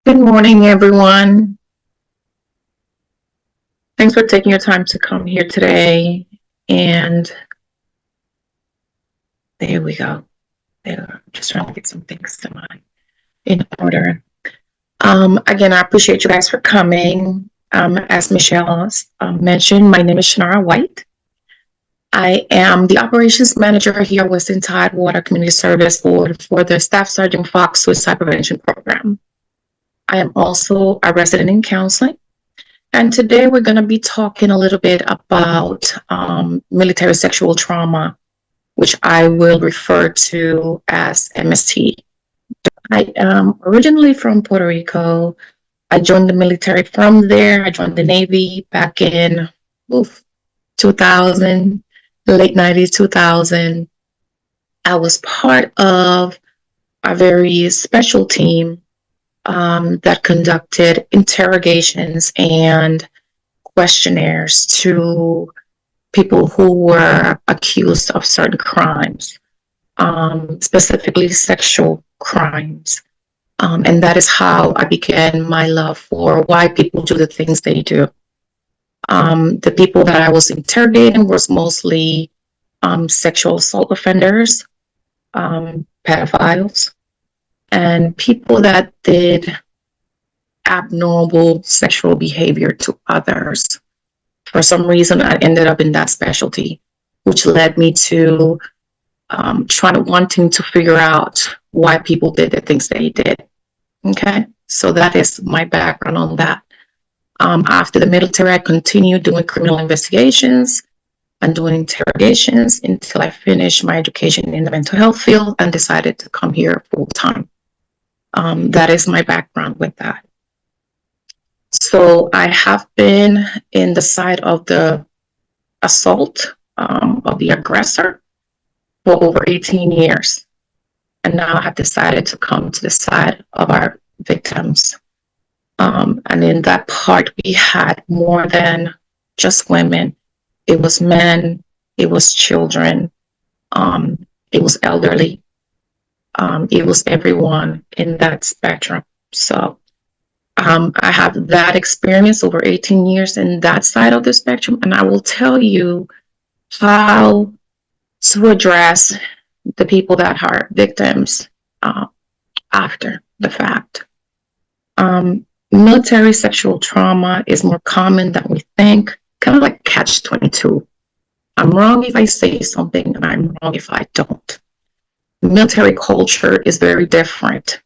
Good morning, everyone. Thanks for taking your time to come here today. And there we go. I'm just trying to get some things in order. Again, I appreciate you guys for coming. As Michelle mentioned, my name is Shanara White. I am the operations manager here at Western Tidewater Community Service Board for the Staff Sergeant Fox Suicide Prevention Program. I am also a resident in counseling. And today we're going to be talking a little bit about military sexual trauma, which I will refer to as MST. I am originally from Puerto Rico. I joined the military from there. I joined the Navy back in 2000, late 90s, 2000. I was part of a very special team that conducted interrogations and questionnaires to people who were accused of certain crimes, specifically sexual crimes. And that is how I began my love for why people do the things they do. The people that I was interrogating was mostly sexual assault offenders, pedophiles, and people that did abnormal sexual behavior to others. For some reason, I ended up in that specialty, which led me to wanting to figure out why people did the things they did. Okay, so that is my background on that. After the military, I continued doing criminal investigations and doing interrogations until I finished my education in the mental health field and decided to come here full time. That is my background with that. So I have been in the side of the assault of the aggressor for over 18 years. And now I have decided to come to the side of our victims. And in that part, we had more than just women. It was men, it was children, it was elderly, it was everyone in that spectrum. So I have that experience over 18 years in that side of the spectrum, and I will tell you how to address the people that are victims after the fact. Military sexual trauma is more common than we think, kind of like catch-22. I'm wrong if I say something, and I'm wrong if I don't. Military culture is very different.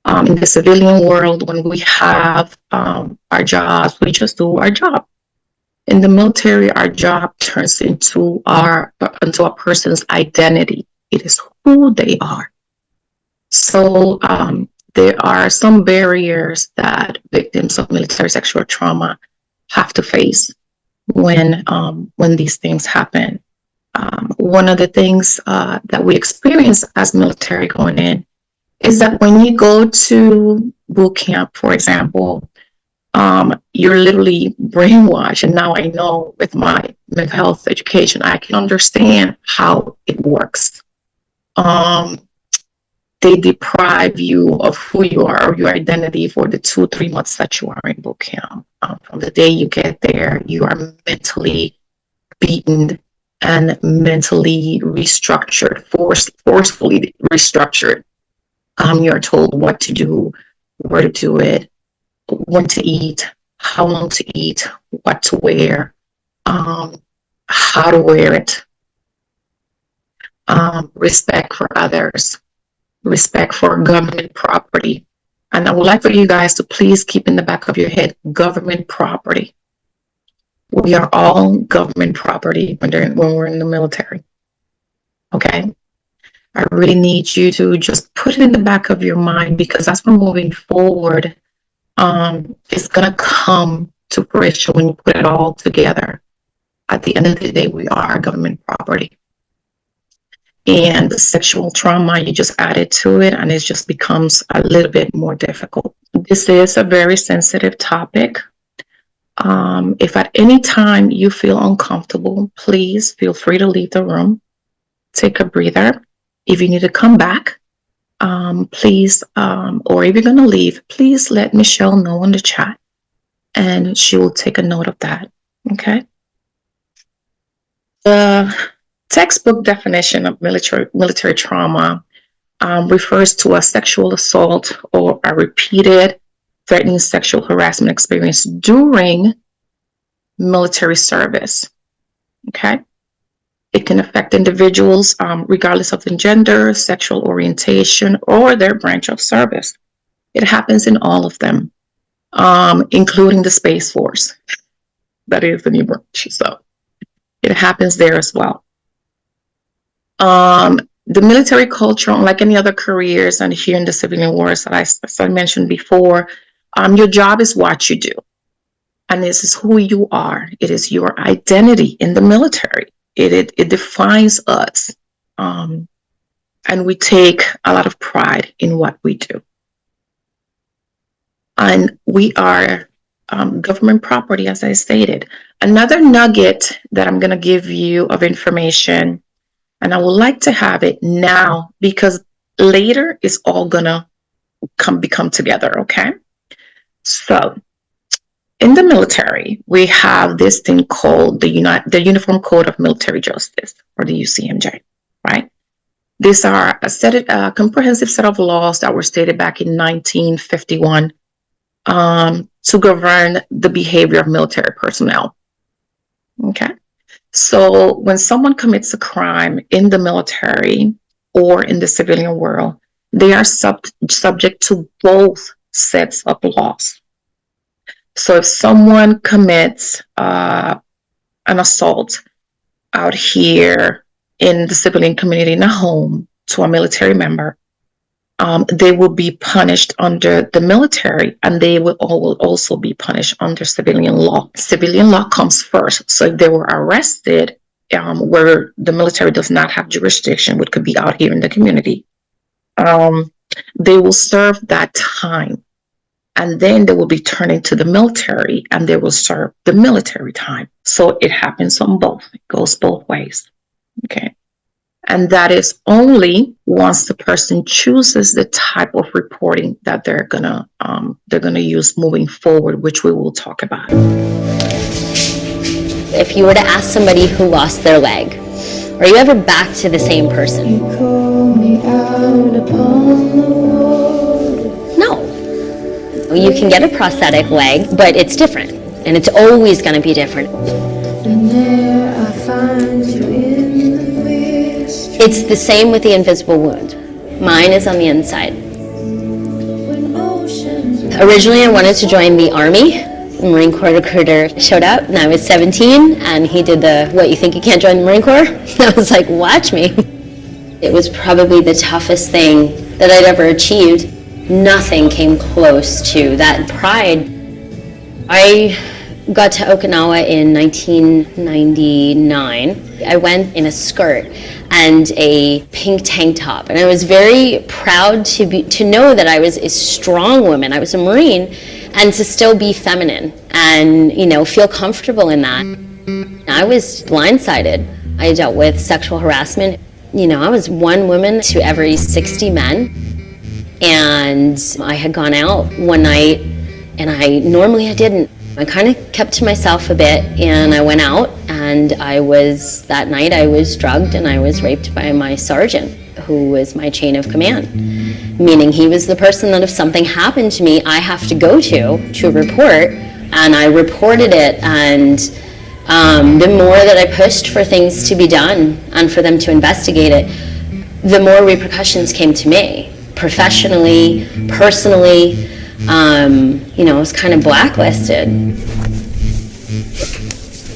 In the civilian world, when we have our jobs, we just do our job. In the military, our job turns into a person's identity. It is who they are. So there are some barriers that victims of military sexual trauma have to face when these things happen. One of the things that we experience as military going in is that when you go to boot camp, for example, you're literally brainwashed. And now I know with my mental health education, I can understand how it works. They deprive you of who you are or your identity for the 2-3 months that you are in boot camp. From the day you get there, you are mentally beaten and mentally restructured, forcefully restructured. You're told what to do, where to do it, when to eat, how long to eat, what to wear, how to wear it, respect for others, respect for government property. And I would like for you guys to please keep in the back of your head, government property. We are all government property when we're in the military. Okay? I really need you to just put it in the back of your mind, because as we're moving forward, it's going to come to fruition when you put it all together. At the end of the day, we are government property. And the sexual trauma, you just add it to it, and it just becomes a little bit more difficult. This is a very sensitive topic. If at any time you feel uncomfortable, please feel free to leave the room. Take a breather. If you need to come back, please, or if you're going to leave, please let Michelle know in the chat and she will take a note of that. Okay. The textbook definition of military trauma refers to a sexual assault or a repeated threatening sexual harassment experience during military service. Okay. It can affect individuals regardless of their gender, sexual orientation, or their branch of service. It happens in all of them, including the Space Force. That is the new branch. So it happens there as well. The military culture, unlike any other careers and here in the civilian wars that I mentioned before, your job is what you do. And this is who you are. It is your identity in the military. It defines us. And we take a lot of pride in what we do. And we are government property, as I stated. Another nugget that I'm going to give you of information, and I would like to have it now because later it's all going to become together, okay? So in the military, we have this thing called the Uniform Code of Military Justice, or the UCMJ, right? These are a comprehensive set of laws that were stated back in 1951 to govern the behavior of military personnel. Okay, so when someone commits a crime in the military or in the civilian world, they are subject to both sets of laws. So if someone commits an assault out here in the civilian community in a home to a military member, they will be punished under the military, and they will also be punished under civilian law. Civilian law comes first. So if they were arrested where the military does not have jurisdiction, which could be out here in the community, they will serve that time. And then they will be turning to the military and they will serve the military time. So it happens on both. It goes both ways. Okay. And that is only once the person chooses the type of reporting that they're gonna use moving forward, which we will talk about. If you were to ask somebody who lost their leg, are you ever back to the same person? You call me out upon the water. No. You can get a prosthetic leg, but it's different, and it's always going to be different. And there I find you in the mist. It's the same with the invisible wound. Mine is on the inside. When oceans Originally, I wanted to join the Army. The Marine Corps recruiter showed up, and I was 17, and he did the, what, you think you can't join the Marine Corps? I was like, watch me. It was probably the toughest thing that I'd ever achieved. Nothing came close to that pride. I got to Okinawa in 1999. I went in a skirt and a pink tank top, and I was very proud to know that I was a strong woman. I was a Marine, and to still be feminine and, feel comfortable in that. I was blindsided. I dealt with sexual harassment. I was one woman to every 60 men. And I had gone out one night, and I didn't. I kind of kept to myself a bit, and I went out, and that night I was drugged and I was raped by my sergeant, who was my chain of command. Meaning he was the person that if something happened to me, I have to go to report, and I reported it, and the more that I pushed for things to be done and for them to investigate it, the more repercussions came to me. Professionally, personally, I was kind of blacklisted.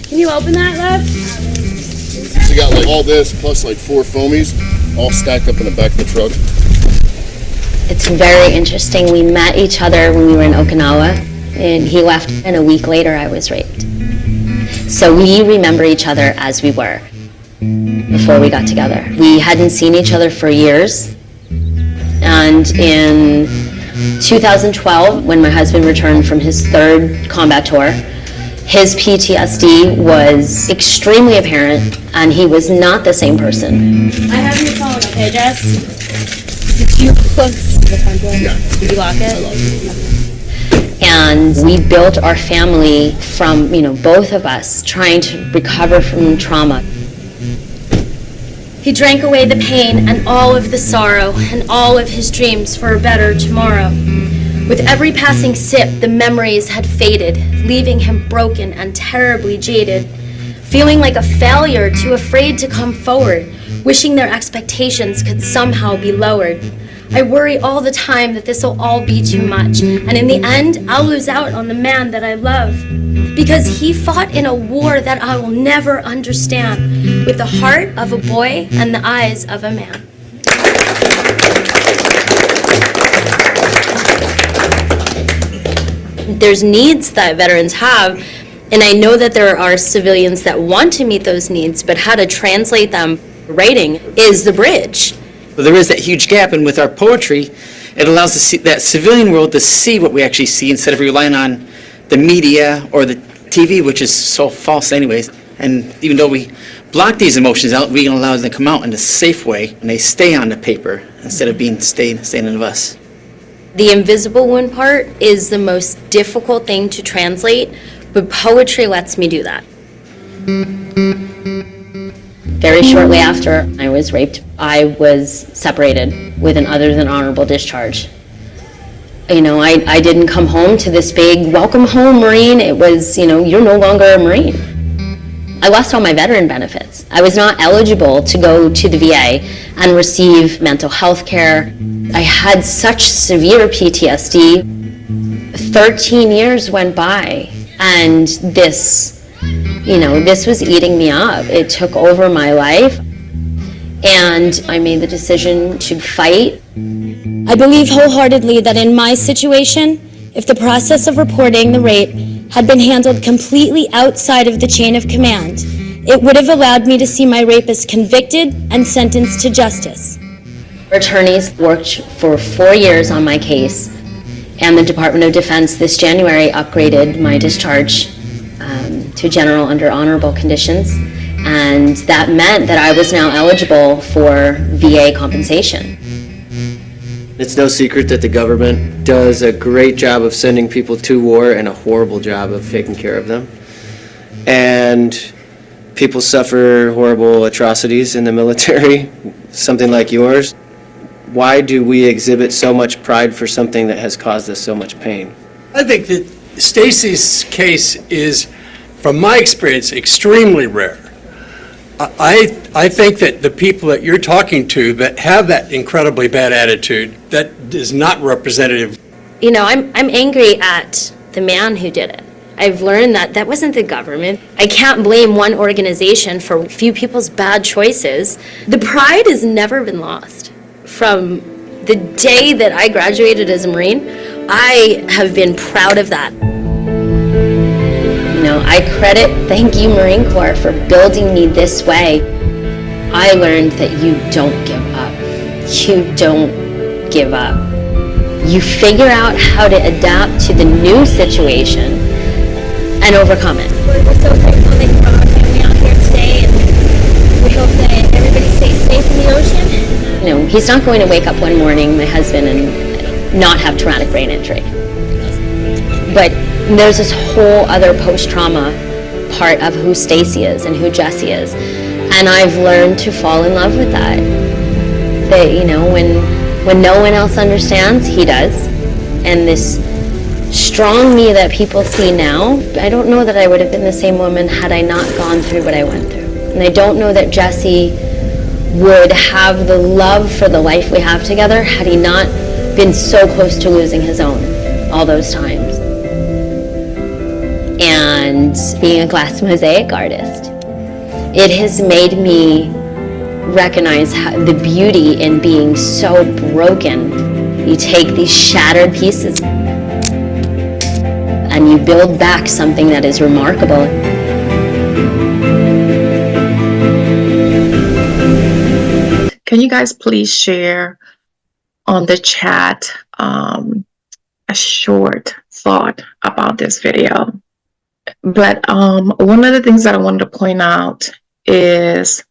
Can you open that, love? So you got like all this plus like 4 foamies all stacked up in the back of the truck. It's very interesting. We met each other when we were in Okinawa, and he left, and a week later I was raped. So we remember each other as we were before we got together. We hadn't seen each other for years. And in 2012, when my husband returned from his 3rd combat tour, his PTSD was extremely apparent, and he was not the same person. I have your phone, okay, Jess? You close the front door? Yeah. Did you lock it? I locked it. And we built our family from, both of us trying to recover from trauma. He drank away the pain and all of the sorrow and all of his dreams for a better tomorrow. With every passing sip, the memories had faded, leaving him broken and terribly jaded, feeling like a failure, too afraid to come forward, wishing their expectations could somehow be lowered. I worry all the time that this will all be too much, and in the end, I'll lose out on the man that I love. Because he fought in a war that I will never understand, with the heart of a boy and the eyes of a man. There's needs that veterans have, and I know that there are civilians that want to meet those needs, but how to translate them writing is the bridge. Well, there is that huge gap, and with our poetry, it allows that civilian world to see what we actually see instead of relying on the media or the TV, which is so false anyways. And even though we block these emotions out, we can allow them to come out in a safe way, and they stay on the paper instead of staying in us. The invisible wound part is the most difficult thing to translate, but poetry lets me do that. Very shortly after I was raped, I was separated with an other than honorable discharge. I didn't come home to this big, welcome home, Marine. It was, you're no longer a Marine. I lost all my veteran benefits. I was not eligible to go to the VA and receive mental health care. I had such severe PTSD. 13 years went by, and this was eating me up. It took over my life, and I made the decision to fight. I believe wholeheartedly that in my situation, if the process of reporting the rape had been handled completely outside of the chain of command, it would have allowed me to see my rapist convicted and sentenced to justice. Attorneys worked for 4 years on my case, and the Department of Defense this January upgraded my discharge to general under honorable conditions, and that meant that I was now eligible for VA compensation. It's no secret that the government does a great job of sending people to war and a horrible job of taking care of them. And people suffer horrible atrocities in the military, something like yours. Why do we exhibit so much pride for something that has caused us so much pain? I think that Stacy's case is, from my experience, extremely rare. I think that the people that you're talking to that have that incredibly bad attitude, that is not representative. I'm angry at the man who did it. I've learned that wasn't the government. I can't blame one organization for a few people's bad choices. The pride has never been lost. From the day that I graduated as a Marine, I have been proud of that. I thank you, Marine Corps, for building me this way. I learned that you don't give up. You don't give up. You figure out how to adapt to the new situation and overcome it. We're so grateful that you brought our family out here today, and we hope that everybody stays safe in the ocean. He's not going to wake up one morning, my husband, and not have traumatic brain injury. But there's this whole other post-trauma part of who Stacy is and who Jesse is. And I've learned to fall in love with that. That, when no one else understands, he does. And this strong me that people see now, I don't know that I would have been the same woman had I not gone through what I went through. And I don't know that Jesse would have the love for the life we have together had he not been so close to losing his own all those times. And being a glass mosaic artist, it has made me recognize the beauty in being so broken. You take these shattered pieces and you build back something that is remarkable. Can you guys please share on the chat a short thought about this video? But one of the things that I wanted to point out is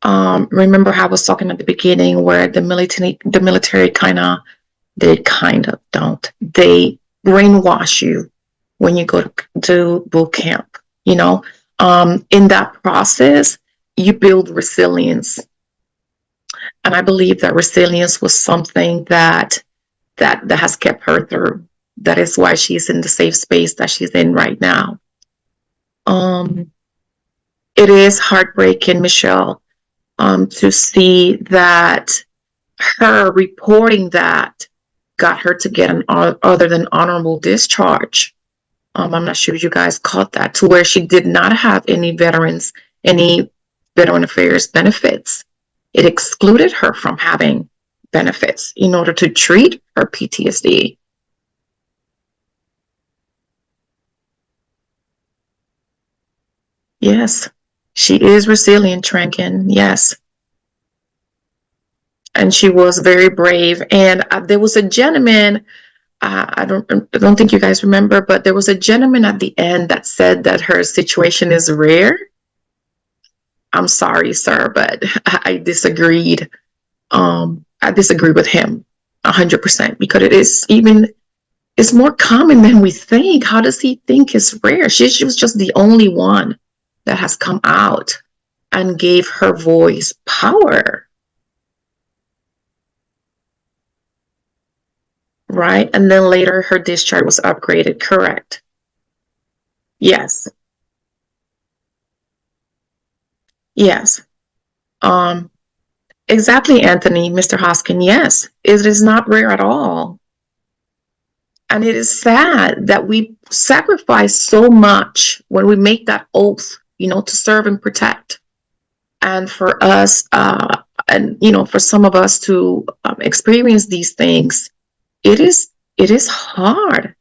Remember how I was talking at the beginning where the military they brainwash you when you go to boot camp, you know. In that process, you build resilience. And I believe that resilience was something that has kept her through. That is why she's in the safe space that she's in right now. It is heartbreaking, Michelle, to see that her reporting that got her to get an other than honorable discharge. I'm not sure you guys caught that, to where she did not have any veteran affairs benefits. It excluded her from having benefits in order to treat her PTSD. Yes, she is resilient, Tranken. Yes. And she was very brave. And there was a gentleman, I don't think you guys remember, but there was a gentleman at the end that said that her situation is rare. I'm sorry, sir, but I disagreed. I disagree with him 100% because it's more common than we think. How does he think it's rare? She was just the only one that has come out and gave her voice power. Right? And then later her discharge was upgraded, correct? Yes. Yes. Exactly, Anthony, Mr. Hoskin. Yes, it is not rare at all. And it is sad that we sacrifice so much when we make that oath, to serve and protect. And for us, for some of us to experience these things, it is hard.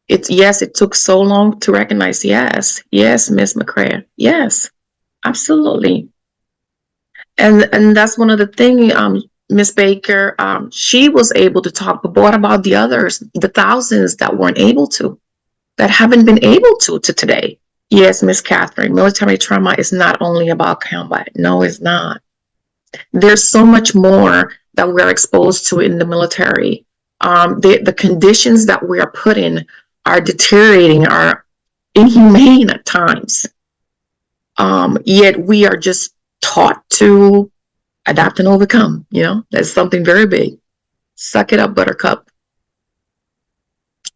It took so long to recognize. Yes, Miss McCray. Yes, absolutely. And that's one of the things, Miss Baker, she was able to talk, but what about the others, the thousands that weren't able to, that haven't been able to today? Yes, Miss Catherine, military trauma is not only about combat. No, it's not. There's so much more that we're exposed to in the military. The conditions that we are put in are deteriorating, are inhumane at times. Yet we are just taught to adapt and overcome. That's something very big. Suck it up, buttercup,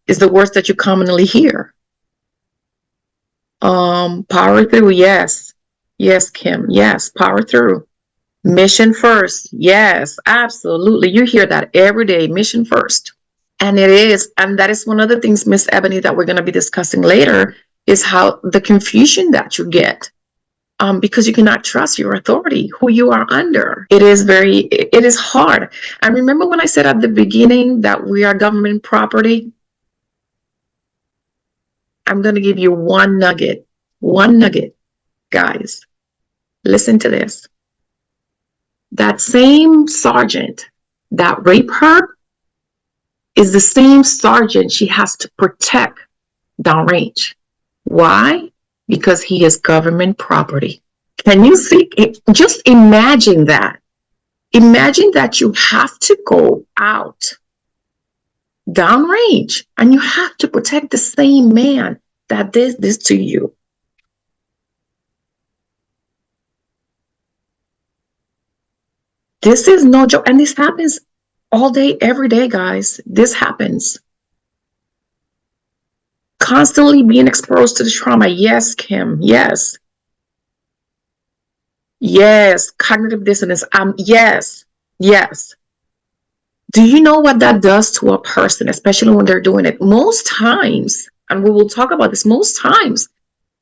is the words that you commonly hear. Power through. Yes, Kim. Yes, power through. Mission first. Yes, absolutely. You hear that every day. Mission first. And that is one of the things, Miss Ebony, that we're going to be discussing later, is how the confusion that you get. Because you cannot trust your authority, who you are under. It is hard. And remember when I said at the beginning that we are government property? I'm going to give you one nugget, guys. Listen to this. That same sergeant that raped her is the same sergeant she has to protect downrange. Why? Because he is government property. Can you see? Just imagine that. Imagine that you have to go out downrange and you have to protect the same man that did this to you. This is no joke. And this happens all day, every day, guys. This happens. Constantly being exposed to the trauma. Yes, Kim. Yes. Yes. Cognitive dissonance. Yes. Do you know what that does to a person, especially when they're doing it? Most times, and we will talk about this, most times,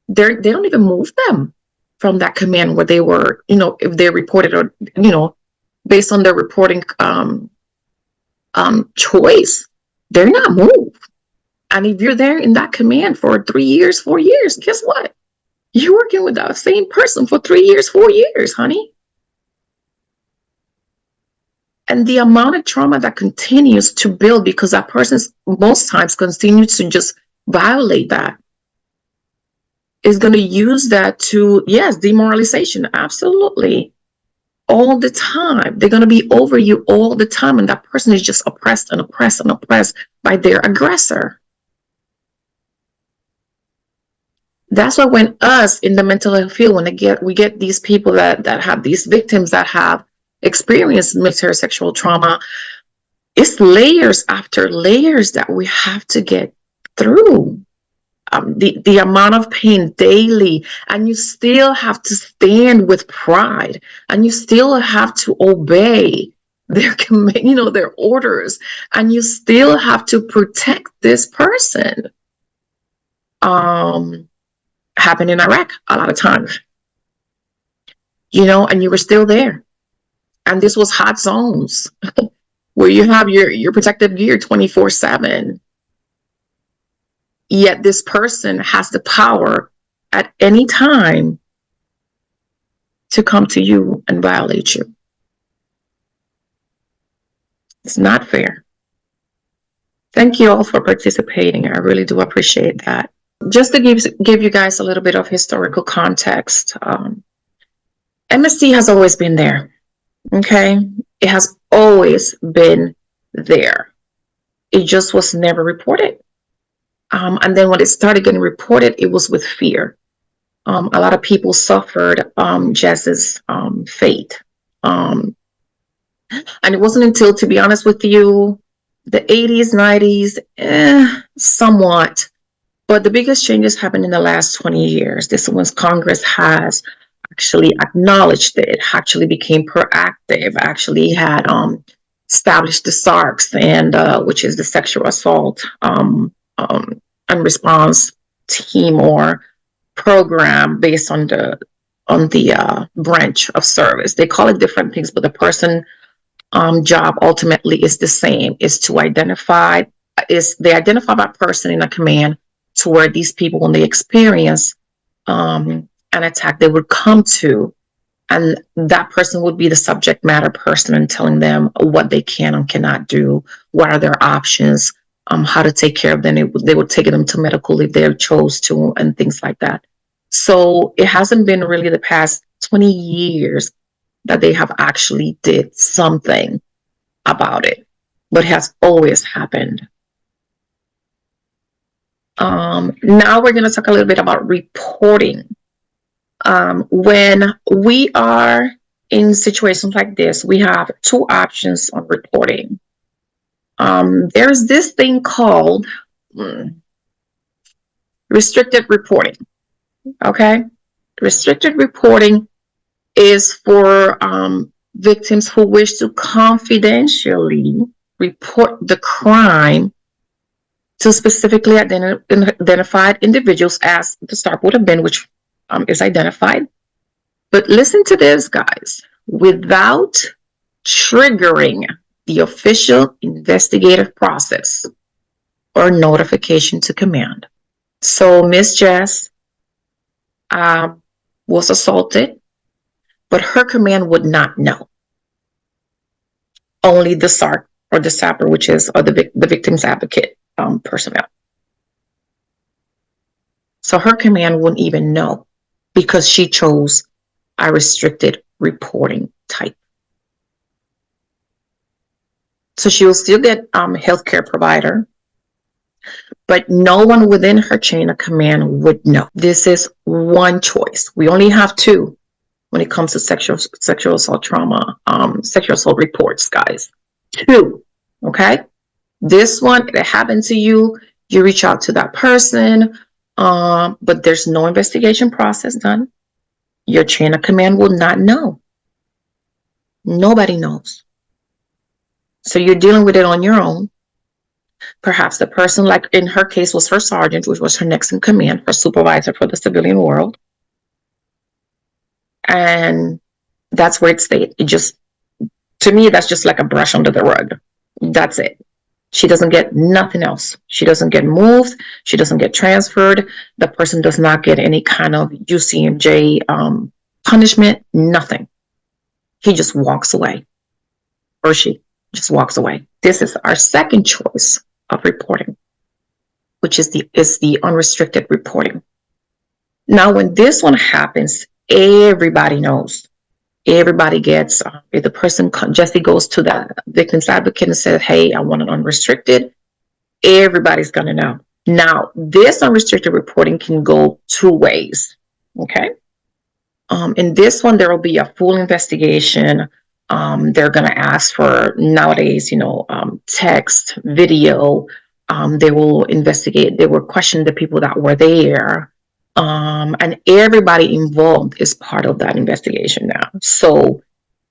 they don't even move them from that command where they were, if they reported or, based on their reporting choice, they're not moved. And if you're there in that command for 3 years, 4 years, guess what? You're working with that same person for 3 years, 4 years, honey. And the amount of trauma that continues to build because that person most times continues to just violate that. is going to use that to, yes, demoralization. Absolutely. All the time. They're going to be over you all the time. And that person is just oppressed and oppressed and oppressed by their aggressor. That's why when us in the mental health field, when we get these people that have these victims that have experienced military sexual trauma, it's layers after layers that we have to get through. The amount of pain daily, and you still have to stand with pride, and you still have to obey their their orders, and you still have to protect this person. Happened in Iraq a lot of times, and you were still there, and this was hot zones where you have your protective gear 24/7. Yet this person has the power at any time to come to you and violate you. It's not fair. Thank you all for participating. I really do appreciate that. Just to give you guys a little bit of historical context, MST has always been there. Okay? It has always been there. It just was never reported. And then when it started getting reported, it was with fear. A lot of people suffered Jess's fate. And it wasn't until, to be honest with you, the 80s, 90s, somewhat. But the biggest changes happened in the last 20 years. This is when Congress has actually acknowledged it, actually became proactive, actually had established the SARCs, and which is the sexual assault and response team or program based on the branch of service. They call it different things, but the person job ultimately is the same. Is to identify that person in a command to where these people, when they experience an attack, they would come to, and that person would be the subject matter person and telling them what they can and cannot do, what are their options, how to take care of them. They would take them to medical if they chose to, and things like that. So it hasn't been really the past 20 years that they have actually did something about it, but it has always happened. Now we're going to talk a little bit about reporting. When we are in situations like this, we have two options on reporting. There's this thing called restricted reporting. Okay? Restricted reporting is for victims who wish to confidentially report the crime to specifically identified individuals, as the start would have been, which is identified. But listen to this, guys, without triggering the official investigative process or notification to command. So Miss Jess was assaulted, but her command would not know. Only the SARC or the SAPR, which is the victim's advocate personnel. So her command wouldn't even know because she chose a restricted reporting type. So she will still get healthcare provider, but no one within her chain of command would know. This is one choice. We only have two when it comes to sexual assault trauma, sexual assault reports, guys. Two, okay? This one, it happened to you, you reach out to that person, but there's no investigation process done. Your chain of command will not know. Nobody knows. So you're dealing with it on your own. Perhaps the person, like in her case, was her sergeant, which was her next in command, her supervisor for the civilian world. And that's where it stayed. It just, to me, that's just like a brush under the rug. That's it. She doesn't get nothing else. She doesn't get moved. She doesn't get transferred. The person does not get any kind of UCMJ punishment, nothing. He just walks away, or she just walks away. This is our second choice of reporting, which is the unrestricted reporting. Now, when this one happens, everybody knows. Everybody gets, if the person, Jesse goes to the victim's advocate and says, hey, I want it unrestricted, everybody's going to know. Now, this unrestricted reporting can go two ways. Okay. In this one, there will be a full investigation. They're going to ask for nowadays, text, video. They will investigate. They will question the people that were there. And everybody involved is part of that investigation now. So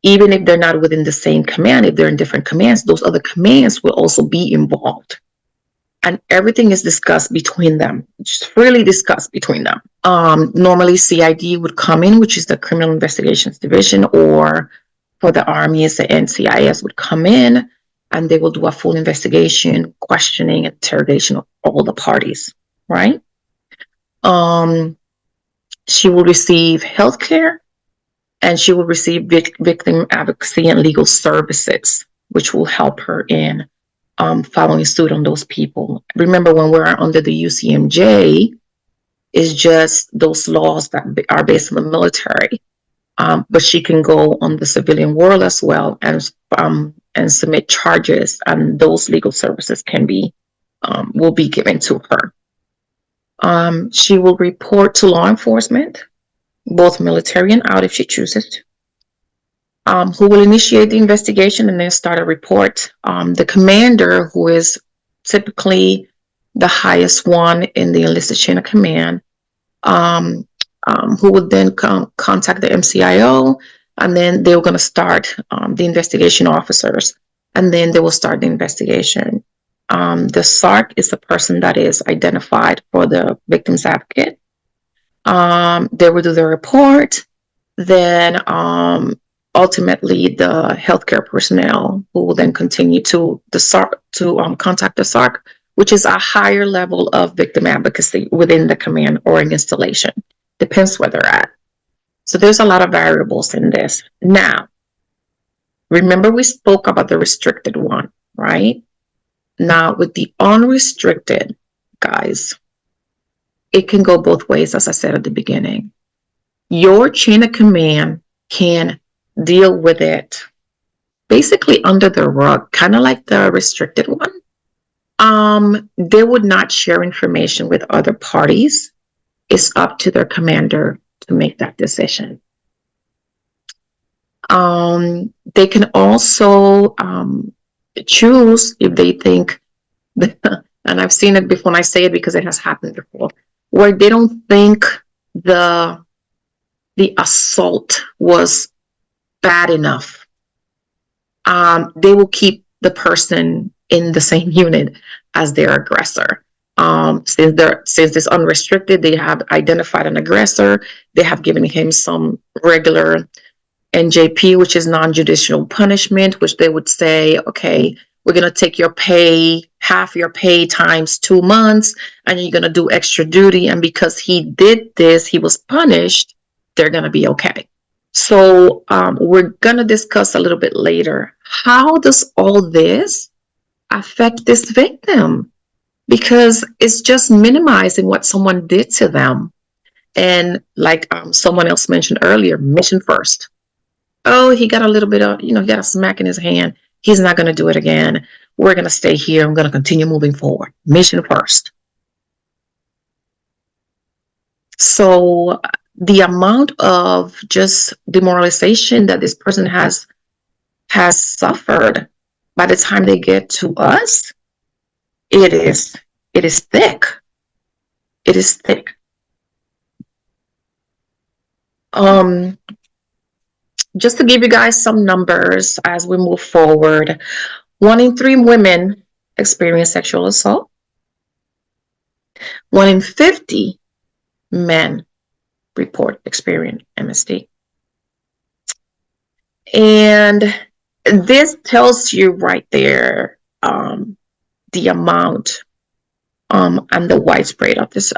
even if they're not within the same command, if they're in different commands, those other commands will also be involved. And everything is discussed between them, just freely discussed between them. Normally CID would come in, which is the Criminal Investigations Division, or for the Army, it's the NCIS would come in, and they will do a full investigation, questioning, interrogation of all the parties, right? She will receive health care, and she will receive victim advocacy and legal services, which will help her in following suit on those people. Remember, when we're under the UCMJ, it's just those laws that are based on the military. But she can go on the civilian world as well and submit charges, and those legal services will be given to her. She will report to law enforcement, both military and out if she chooses to. Who will initiate the investigation and then start a report. The commander, who is typically the highest one in the enlisted chain of command, who would then contact the MCIO, and then they were going to start the investigation officers, and then they will start the investigation. The SARC is the person that is identified for the victim's advocate. They will do the report. Then ultimately, the healthcare personnel who will then continue to contact the SARC, which is a higher level of victim advocacy within the command or an installation. Depends where they're at. So there's a lot of variables in this. Now, remember we spoke about the restricted one, right? Now, with the unrestricted, guys, it can go both ways, as I said at the beginning. Your chain of command can deal with it basically under the rug, kind of like the restricted one. They would not share information with other parties. It's up to their commander to make that decision. They can also choose if they think, and I've seen it before, and I say it because it has happened before, where they don't think the assault was bad enough. They will keep the person in the same unit as their aggressor. Since it's unrestricted, they have identified an aggressor. They have given him some regular NJP, which is non-judicial punishment, which they would say, okay, we're going to take your pay, half your pay times 2 months, and you're going to do extra duty. And because he did this, he was punished, they're going to be okay. So we're going to discuss a little bit later, how does all this affect this victim? Because it's just minimizing what someone did to them. And like someone else mentioned earlier, mission first. Oh, he got a little bit of, he got a smack in his hand. He's not going to do it again. We're going to stay here. I'm going to continue moving forward. Mission first. So the amount of just demoralization that this person has suffered by the time they get to us, it is thick. It is thick. Just to give you guys some numbers as we move forward, 1 in 3 women experience sexual assault. 1 in 50 men report experience MST. And this tells you right there the amount and the widespread of this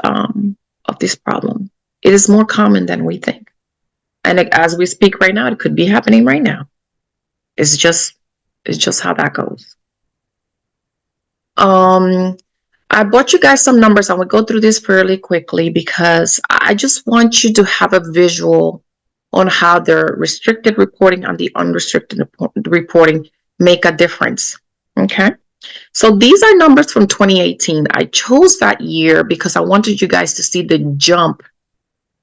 problem. It is more common than we think. And as we speak right now, it could be happening right now. It's just how that goes. I brought you guys some numbers. I'm going to go through this fairly quickly because I just want you to have a visual on how the restricted reporting and the unrestricted reporting make a difference. Okay. So these are numbers from 2018. I chose that year because I wanted you guys to see the jump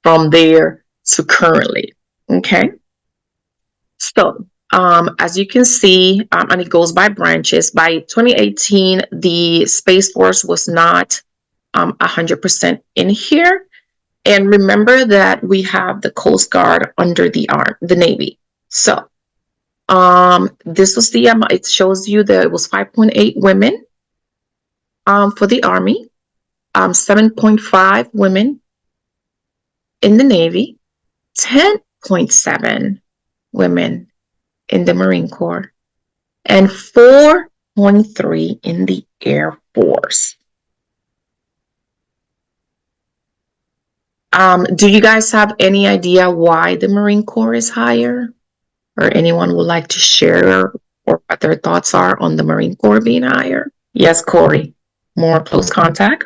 from there to currently. Okay. So as you can see, and it goes by branches, by 2018, the Space Force was not 100% in here. And remember that we have the Coast Guard under the Navy. So this was the it shows you that it was 5.8 women for the Army, 7.5 women in the Navy, 10.7 women in the Marine Corps, and 4.3 in the Air Force. Do you guys have any idea why the Marine Corps is higher? Or anyone would like to share or what their thoughts are on the Marine Corps being higher? Yes, Corey. More close contact?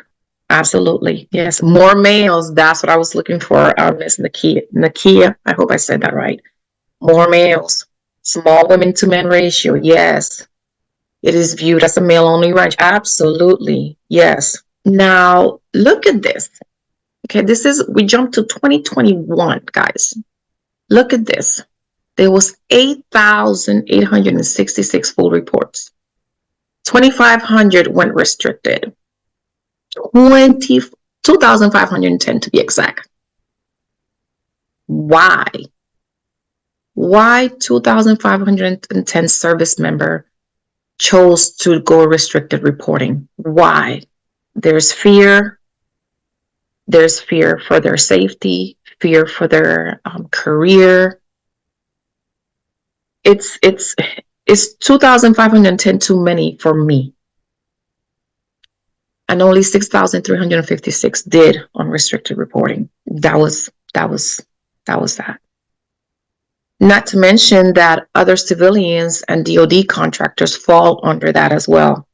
Absolutely. Yes. More males. That's what I was looking for, Miss Nakia. I hope I said that right. More males. Small women to men ratio. Yes. It is viewed as a male only ranch. Absolutely. Yes. Now, look at this. Okay, we jumped to 2021, guys. Look at this. There was 8,866 full reports. 2,500 went restricted. 2,510 to be exact. Why? Why 2,510 service member chose to go restricted reporting? Why? There's fear. There's fear for their safety, fear for their career. It's 2,510 too many for me. And only 6,356 did unrestricted reporting. That was that. Not to mention that other civilians and DoD contractors fall under that as well.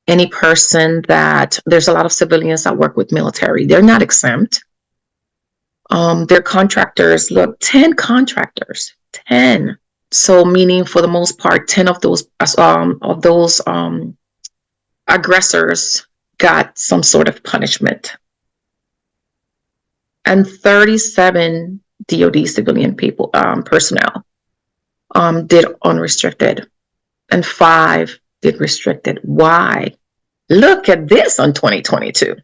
Any person there's a lot of civilians that work with military. They're not exempt. They're contractors. Look, 10 contractors. 10. So meaning for the most part, 10 of those aggressors got some sort of punishment. And 37 DoD civilian personnel did unrestricted, and 5 did restricted. Why? Look at this on 2022.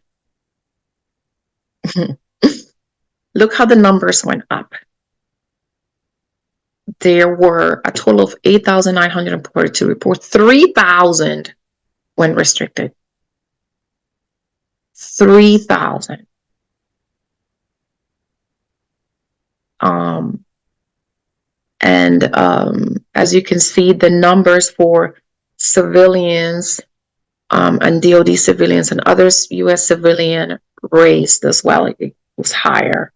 Look how the numbers went up. There were a total of 8,942 reports. 3,000 went restricted. 3,000. As you can see, the numbers for civilians and DoD civilians and others U.S. civilian raised as well. It was higher.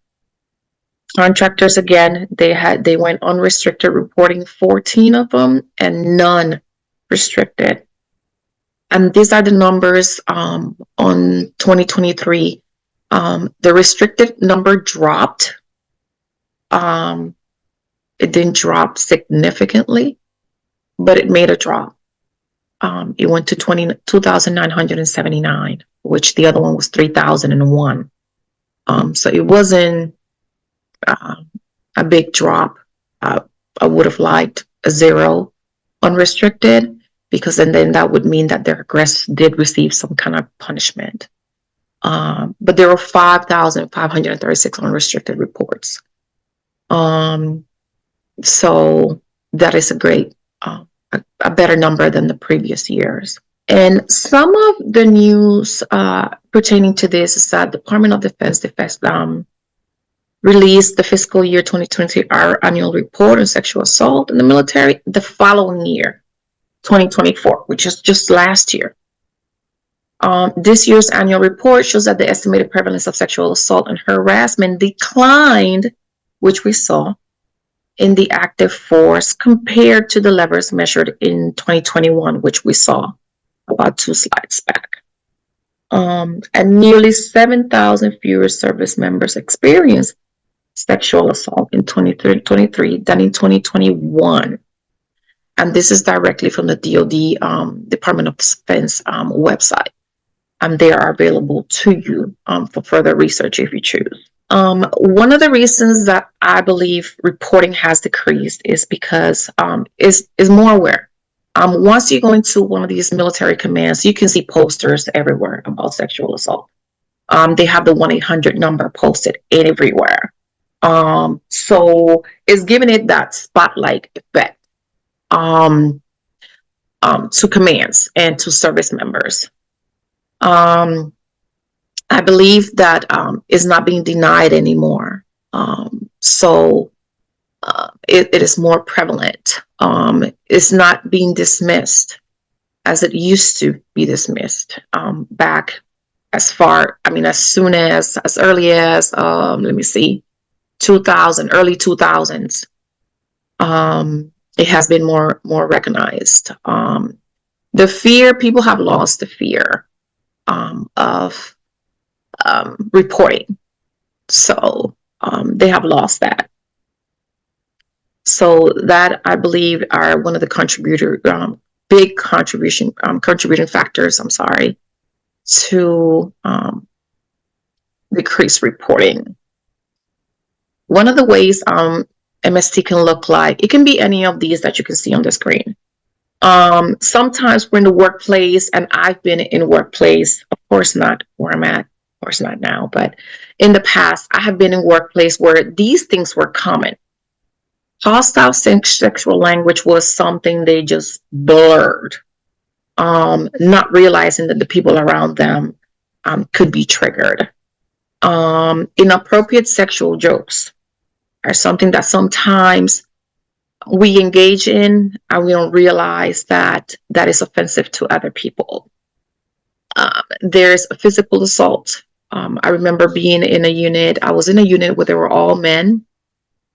Contractors, again, they went unrestricted reporting, 14 of them, and none restricted. And these are the numbers on 2023. The restricted number dropped. It didn't drop significantly, but it made a drop. It went to 2,979, which the other one was 3,001. So it wasn't a big drop. I would have liked a 0 unrestricted, because then that would mean that their aggressors did receive some kind of punishment. But there were 5,536 unrestricted reports. So that is a great, a better number than the previous years. And some of the news pertaining to this is that Department of Defense released the fiscal year 2020 our annual report on sexual assault in the military the following year, 2024, which is just last year. This year's annual report shows that the estimated prevalence of sexual assault and harassment declined, which we saw, in the active force compared to the levels measured in 2021, which we saw. about 2 slides back. And nearly 7,000 fewer service members experienced sexual assault in 2023 than in 2021. And this is directly from the DoD Department of Defense website. And they are available to you for further research if you choose. One of the reasons that I believe reporting has decreased is because is more aware. Once you go into one of these military commands, you can see posters everywhere about sexual assault. They have the 1-800 number posted everywhere. So it's giving it that spotlight effect to commands and to service members. I believe that is not being denied anymore. So it is more prevalent. It's not being dismissed as it used to be dismissed back as soon as early as, 2000, early 2000s. It has been more recognized. The fear, people have lost the fear of reporting. So they have lost that. So that, I believe, are one of the big contributing factors, to decrease reporting. One of the ways MST can look like, it can be any of these that you can see on the screen. Sometimes we're in the workplace, and I've been in workplace, of course not where I'm at, of course not now, but in the past, I have been in workplace where these things were common. Hostile sexual language was something they just blurred, not realizing that the people around them could be triggered. Inappropriate sexual jokes are something that sometimes we engage in and we don't realize that is offensive to other people. There's physical assault. I remember being in a unit. I was in a unit where they were all men,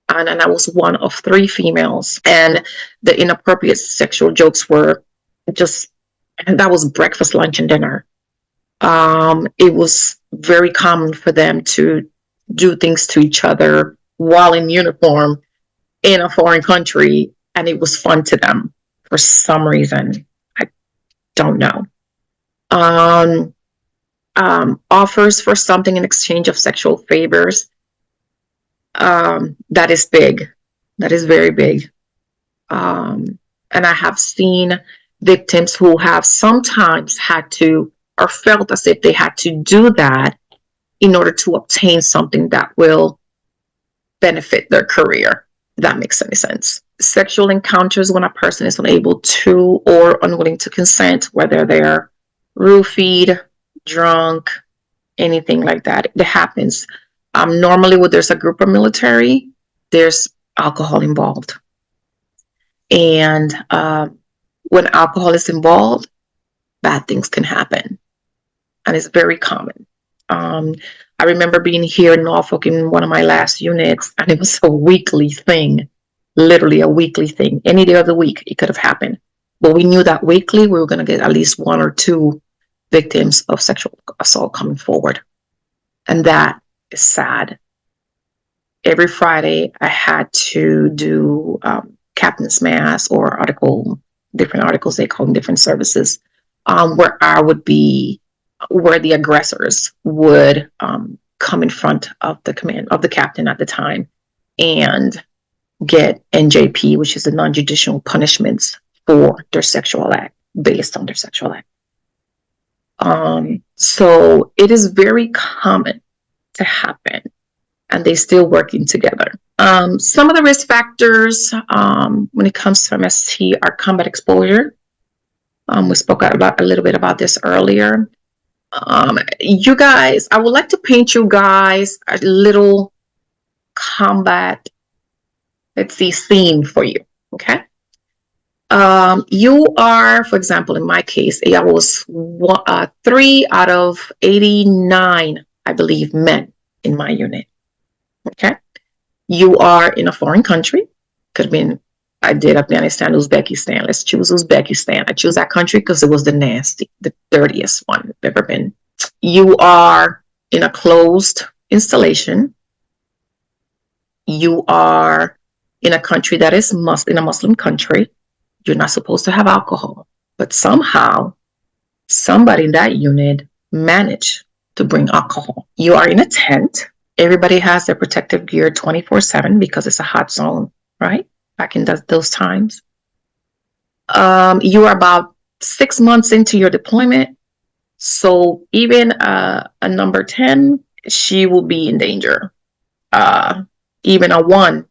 and I was one of 3 females. And the inappropriate sexual jokes were that was breakfast, lunch, and dinner. It was very common for them to do things to each other while in uniform in a foreign country, and it was fun to them for some reason. I don't know. Offers for something in exchange of sexual favors. That is big. That is very big. And I have seen victims who have sometimes had to, or felt as if they had to do that in order to obtain something that will benefit their career. If that makes any sense. Sexual encounters when a person is unable to or unwilling to consent, whether they're roofied, drunk, anything like that. It happens. Normally when there's a group of military, there's alcohol involved. And when alcohol is involved, bad things can happen. And it's very common. I remember being here in Norfolk in one of my last units, and it was a weekly thing, literally a weekly thing. Any day of the week, it could have happened. But we knew that weekly we were going to get at least 1 or 2 victims of sexual assault coming forward. And that is sad. Every Friday, I had to do Captain's Mass or different articles, they call them different services, where where the aggressors would come in front of the captain at the time and get NJP, which is the non-judicial punishments for their sexual act, based on their sexual act. So it is very common to happen, and they're still working together. Some of the risk factors when it comes to MST are combat exposure. We spoke a little bit about this earlier. You guys, I would like to paint you guys a little combat, scene for you, okay? You are, for example, in my case, I was 3 out of 89, I believe, men in my unit, okay? You are in a foreign country, could have been I did Afghanistan, Uzbekistan. Let's choose Uzbekistan. I choose that country because it was the dirtiest one I've ever been. You are in a closed installation. You are in a country that is in a Muslim country. You're not supposed to have alcohol, but somehow somebody in that unit managed to bring alcohol. You are in a tent. Everybody has their protective gear 24/7 because it's a hot zone, right? Back in those times. You are about 6 months into your deployment. So even a number 10, she will be in danger. Even a 1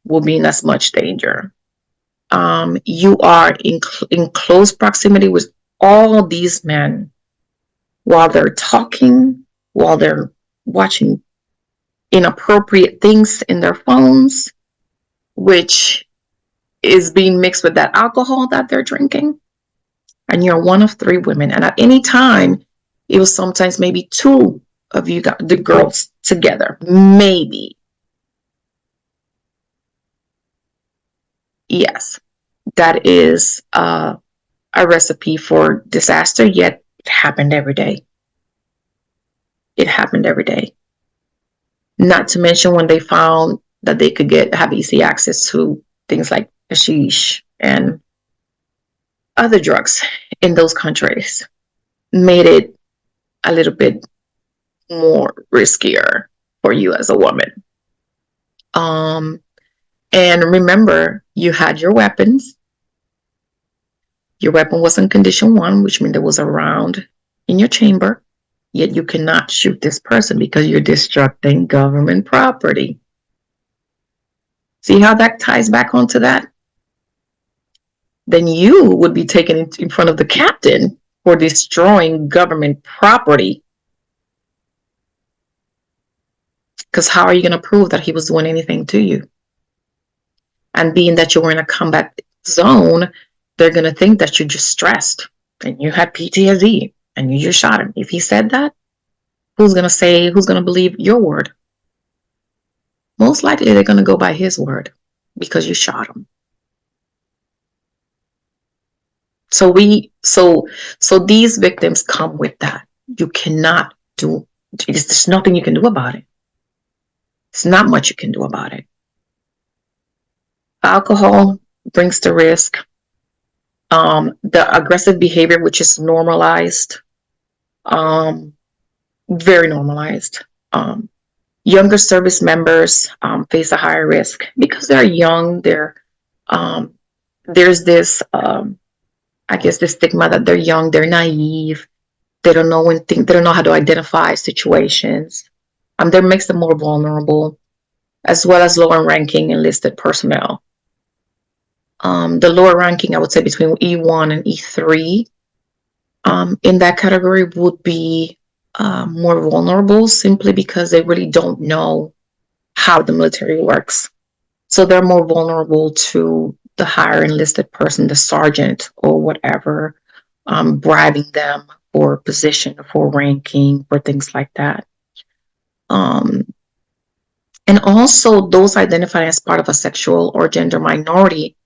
will be in as much danger. You are in close proximity with all these men while they're talking, while they're watching inappropriate things in their phones, which is being mixed with that alcohol that they're drinking. And you're one of 3 women. And at any time, it was sometimes maybe 2 of you got the girls together. Maybe. Yes, that is a recipe for disaster, yet it happened every day. It happened every day. Not to mention when they found that they could have easy access to things like hashish and other drugs in those countries, made it a little bit more riskier for you as a woman. And remember, you had your weapons. Your weapon was in condition 1, which means there was a round in your chamber, yet you cannot shoot this person because you're destructing government property. See how that ties back onto that? Then you would be taken in front of the captain for destroying government property. Because how are you going to prove that he was doing anything to you? And being that you were in a combat zone, they're going to think that you're just stressed and you had PTSD and you just shot him. If he said that, who's going to believe your word? Most likely they're going to go by his word because you shot him. So these victims come with that. You cannot do, there's nothing you can do about it. It's not much you can do about it. Alcohol brings the risk. The aggressive behavior, which is normalized, very normalized. Younger service members face a higher risk because they're young. There's this, I guess, this stigma that they're young, they're naive, they don't know they don't know how to identify situations. That makes them more vulnerable, as well as lower ranking enlisted personnel. The lower ranking, I would say between E1 and E3, in that category would be more vulnerable simply because they really don't know how the military works. So they're more vulnerable to the higher enlisted person, the sergeant or whatever, bribing them for position, for ranking, for things like that. And also those identified as part of a sexual or gender minority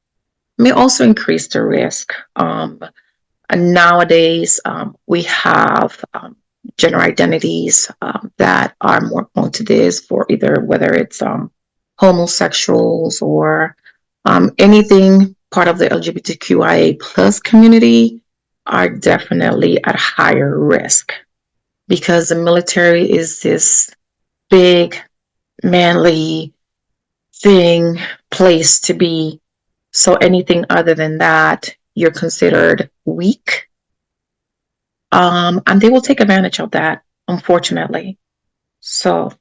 may also increase the risk. And nowadays, we have gender identities that are more prone to this, for whether it's homosexuals or anything part of the LGBTQIA plus community are definitely at higher risk, because the military is this big, manly place to be. So anything other than that, you're considered weak. And they will take advantage of that, unfortunately. So,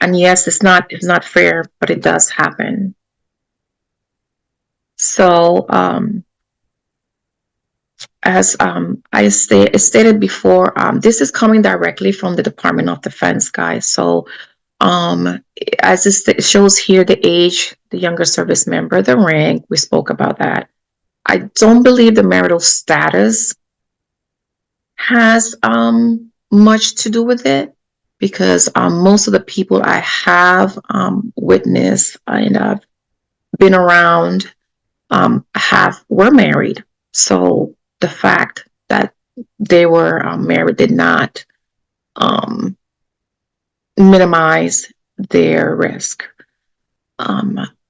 and yes, it's not fair, but it does happen. So, as I stated before, this is coming directly from the Department of Defense, guys. So, as it shows here, the age, the younger service member, the rank, we spoke about that. I don't believe the marital status has much to do with it, because most of the people I have witnessed and I've been around were married. So the fact that they were married did not minimize their risk.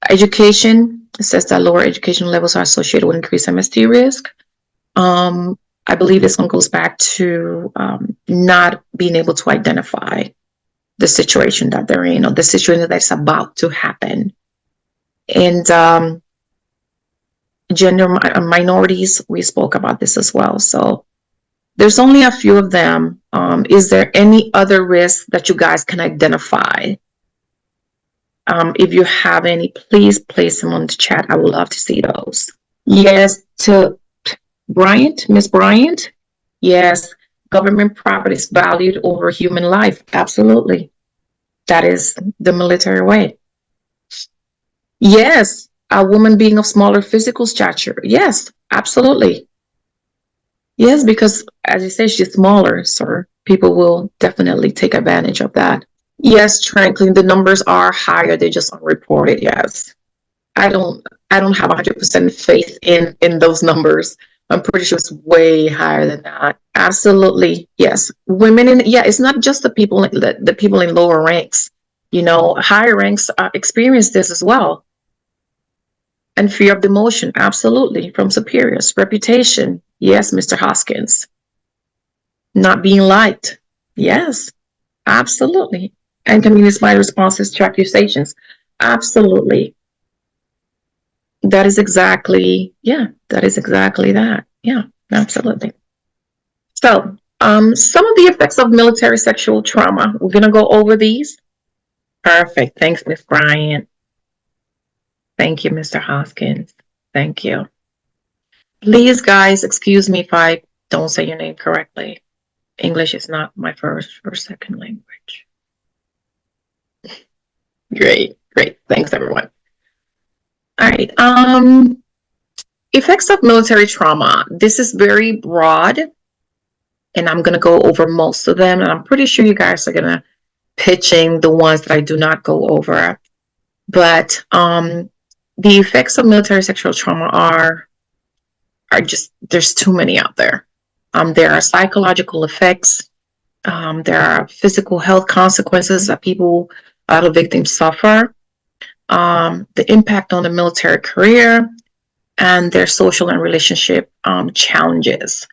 Education, it says that lower education levels are associated with increased MST risk. I believe this one goes back to not being able to identify the situation that they're in or the situation that's about to happen. And gender minorities, we spoke about this as well. So there's only a few of them. Is there any other risks that you guys can identify? If you have any, please place them on the chat. I would love to see those. Yes, to Bryant, Miss Bryant. Yes, government property is valued over human life. Absolutely. That is the military way. Yes, a woman being of smaller physical stature. Yes, absolutely. Yes, because as you say, she's smaller, so people will definitely take advantage of that. Yes, Franklin, the numbers are higher. They're just unreported. Yes, I don't have 100% faith in those numbers. I'm pretty sure it's way higher than that. Absolutely, yes. Women it's not just the people in lower ranks. Higher ranks experience this as well. And fear of demotion, absolutely, from superiors. Reputation, yes, Mr. Hoskins. Not being liked, yes, absolutely. And community-wide responses to accusations, absolutely. That is exactly that. Yeah, absolutely. So, some of the effects of military sexual trauma. We're gonna go over these. Perfect. Thanks, Ms. Bryant. Thank you, Mr. Hoskins. Thank you. Please, guys, excuse me if I don't say your name correctly. English is not my first or second language. Great. Thanks, everyone. All right. Effects of military trauma. This is very broad, and I'm going to go over most of them, and I'm pretty sure you guys are going to pitch in the ones that I do not go over. But the effects of military sexual trauma are just, there's too many out there. There are psychological effects. There are physical health consequences that the victims suffer. The impact on the military career and their social and relationship challenges.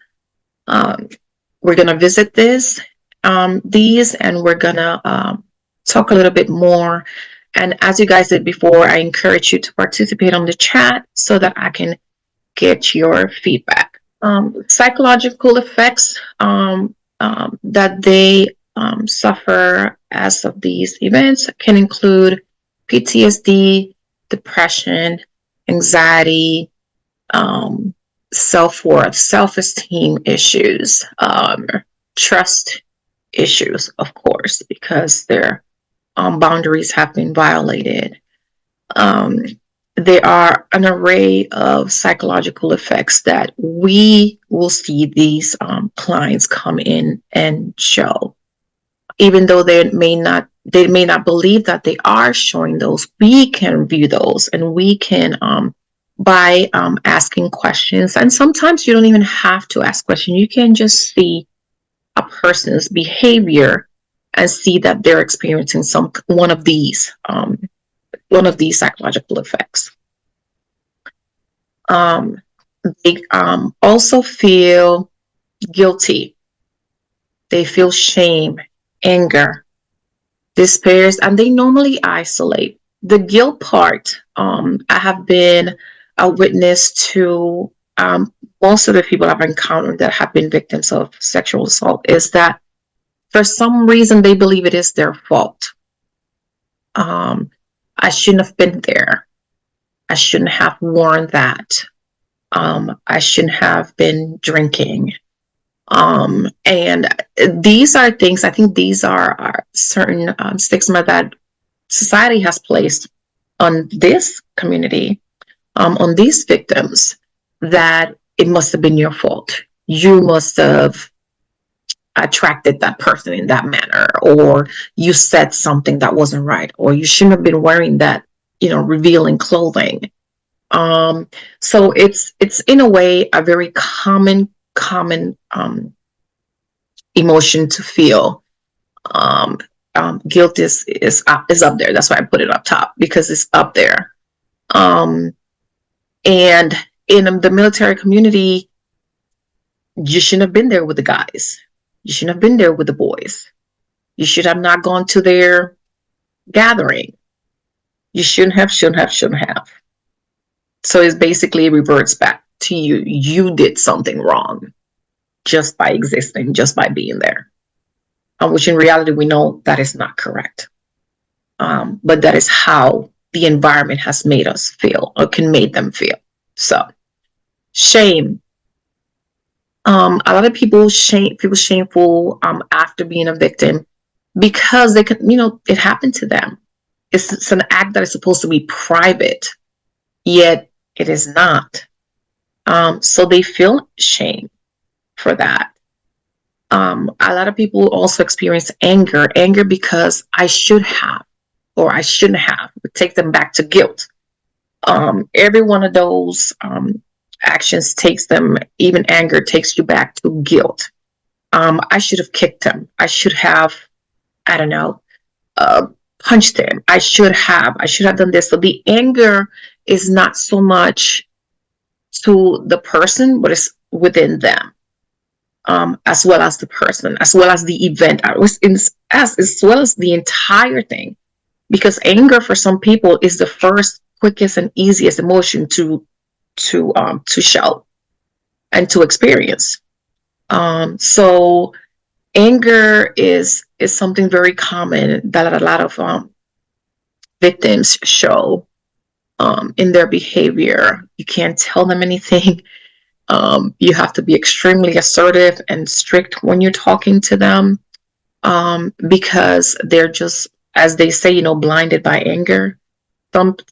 We're going to visit these, and we're going to talk a little bit more. And as you guys did before, I encourage you to participate on the chat so that I can get your feedback. Psychological effects that they suffer as of these events can include PTSD, depression, anxiety, self-worth, self-esteem issues, trust issues, of course, because their boundaries have been violated. There are an array of psychological effects that we will see these clients come in and show. Even though they may not believe that they are showing those, we can view those, and we can by asking questions. And sometimes you don't even have to ask questions. You can just see a person's behavior and see that they're experiencing one of these psychological effects. They also feel guilty. They feel shame, anger, despair, and they normally isolate. The guilt part, I have been a witness to most of the people I've encountered that have been victims of sexual assault, is that for some reason they believe it is their fault. I shouldn't have been there. I shouldn't have worn that. I shouldn't have been drinking. And these are things, I think these are certain stigma that society has placed on this community, on these victims, that it must have been your fault. You must have attracted that person in that manner, or you said something that wasn't right, or you shouldn't have been wearing that revealing clothing. So it's in a way a very common emotion to feel. Guilt is up there. That's why I put it up top, because it's up there. And in the military community, you shouldn't have been there with the guys. You shouldn't have been there with the boys. You should have not gone to their gathering. You shouldn't have. So it basically reverts back to you. You did something wrong just by existing, just by being there. Which in reality, we know that is not correct. But that is how the environment has made us feel, or can make them feel. So, shame. A lot of people feel shameful after being a victim, because they can, it happened to them. It's an act that is supposed to be private, yet it is not. So they feel shame for that. A lot of people also experience anger because I should have, or I shouldn't have. It takes them back to guilt. Every one of those actions takes them, even anger takes you back to guilt. I should have kicked him. I should have, I don't know, punched him. I should have done this. So the anger is not so much to the person, but it's within them. As well as the person, as well as the event, as well as the entire thing. Because anger for some people is the first, quickest, and easiest emotion to show and to experience. So anger is something very common that a lot of victims show in their behavior. You can't tell them anything. You have to be extremely assertive and strict when you're talking to them, because they're just, as they say, blinded by anger.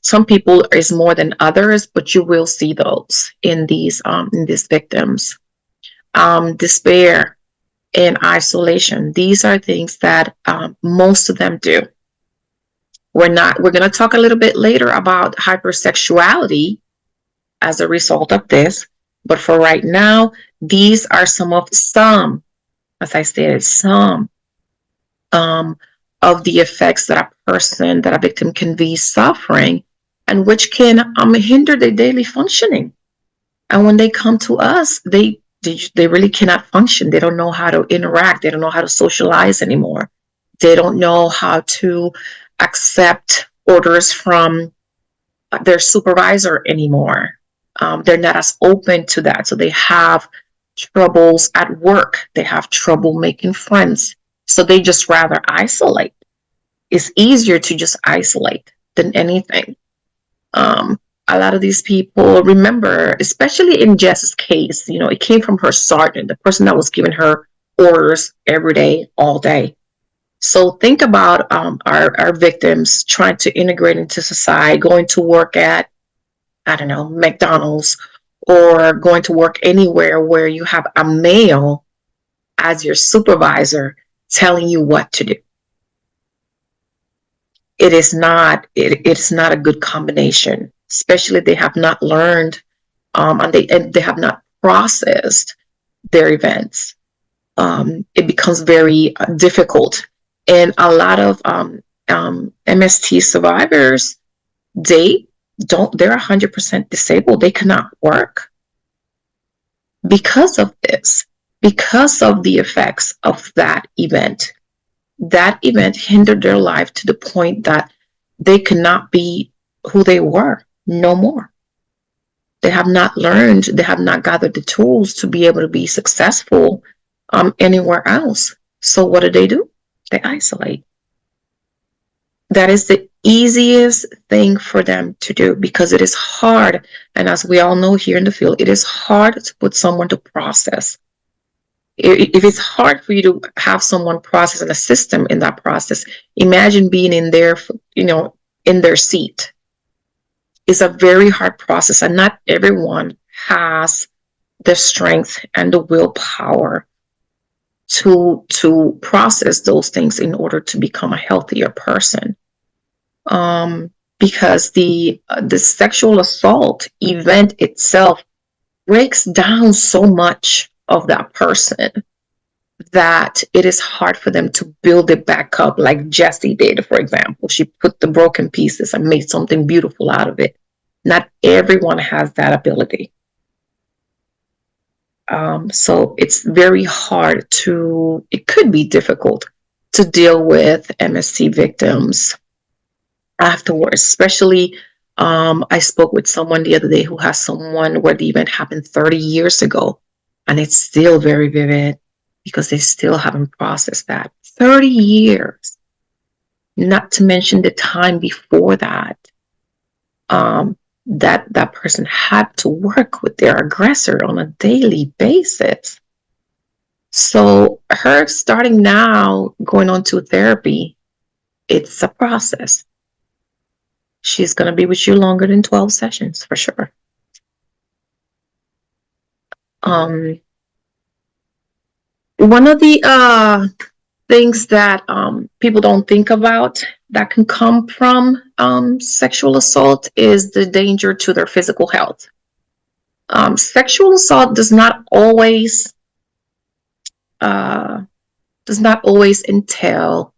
Some people is more than others, but you will see those in these victims. Despair and isolation. These are things that most of them do. We're going to talk a little bit later about hypersexuality as a result of this. But for right now, these are some, as I stated, some of the effects that a victim can be suffering, and which can hinder their daily functioning. And when they come to us, they really cannot function. They don't know how to interact. They don't know how to socialize anymore. They don't know how to accept orders from their supervisor anymore. They're not as open to that. So they have troubles at work. They have trouble making friends. So they just rather isolate. It's easier to just isolate than anything. A lot of these people, remember, especially in Jess's case, it came from her sergeant, the person that was giving her orders every day, all day. So think about our victims trying to integrate into society, going to work at, I don't know, McDonald's, or going to work anywhere where you have a male as your supervisor telling you what to do. It's not a good combination, especially if they have not learned and they have not processed their events. It becomes very difficult. And a lot of MST survivors, they're 100% disabled. They cannot work because of this, because of the effects of that event. That event hindered their life to the point that they cannot be who they were no more. They have not learned, they have not gathered the tools to be able to be successful anywhere else. So what do? They isolate. That is the easiest thing for them to do, because it is hard. And as we all know here in the field, it is hard to put someone to process. If it's hard for you to have someone process and assist them in that process, imagine being in their seat. It's a very hard process, and not everyone has the strength and the willpower to process those things in order to become a healthier person. because the sexual assault event itself breaks down so much of that person that it is hard for them to build it back up like Jessie did, for example. She put the broken pieces and made something beautiful out of it. Not everyone has that ability. So it's very hard it could be difficult to deal with MST victims afterwards, especially I spoke with someone the other day who has someone where the event happened 30 years ago, and it's still very vivid because they still haven't processed that. 30 years, not to mention the time before that, that person had to work with their aggressor on a daily basis. So her starting now, going on to therapy, it's a process. She's going to be with you longer than 12 sessions for sure. One of the things that people don't think about that can come from sexual assault is the danger to their physical health. Sexual assault does not always entail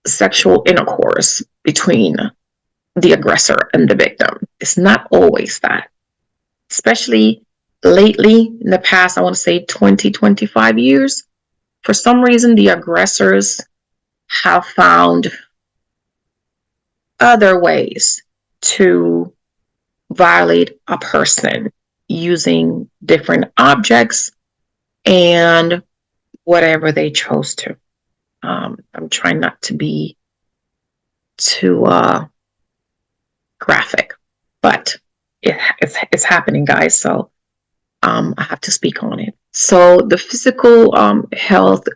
sexual intercourse between the aggressor and the victim. It's not always that. Especially lately, in the past, I want to say 20, 25 years, for some reason, the aggressors have found other ways to violate a person using different objects and whatever they chose to. I'm trying not to be too graphic, but it's happening, guys. So I have to speak on it. So the physical health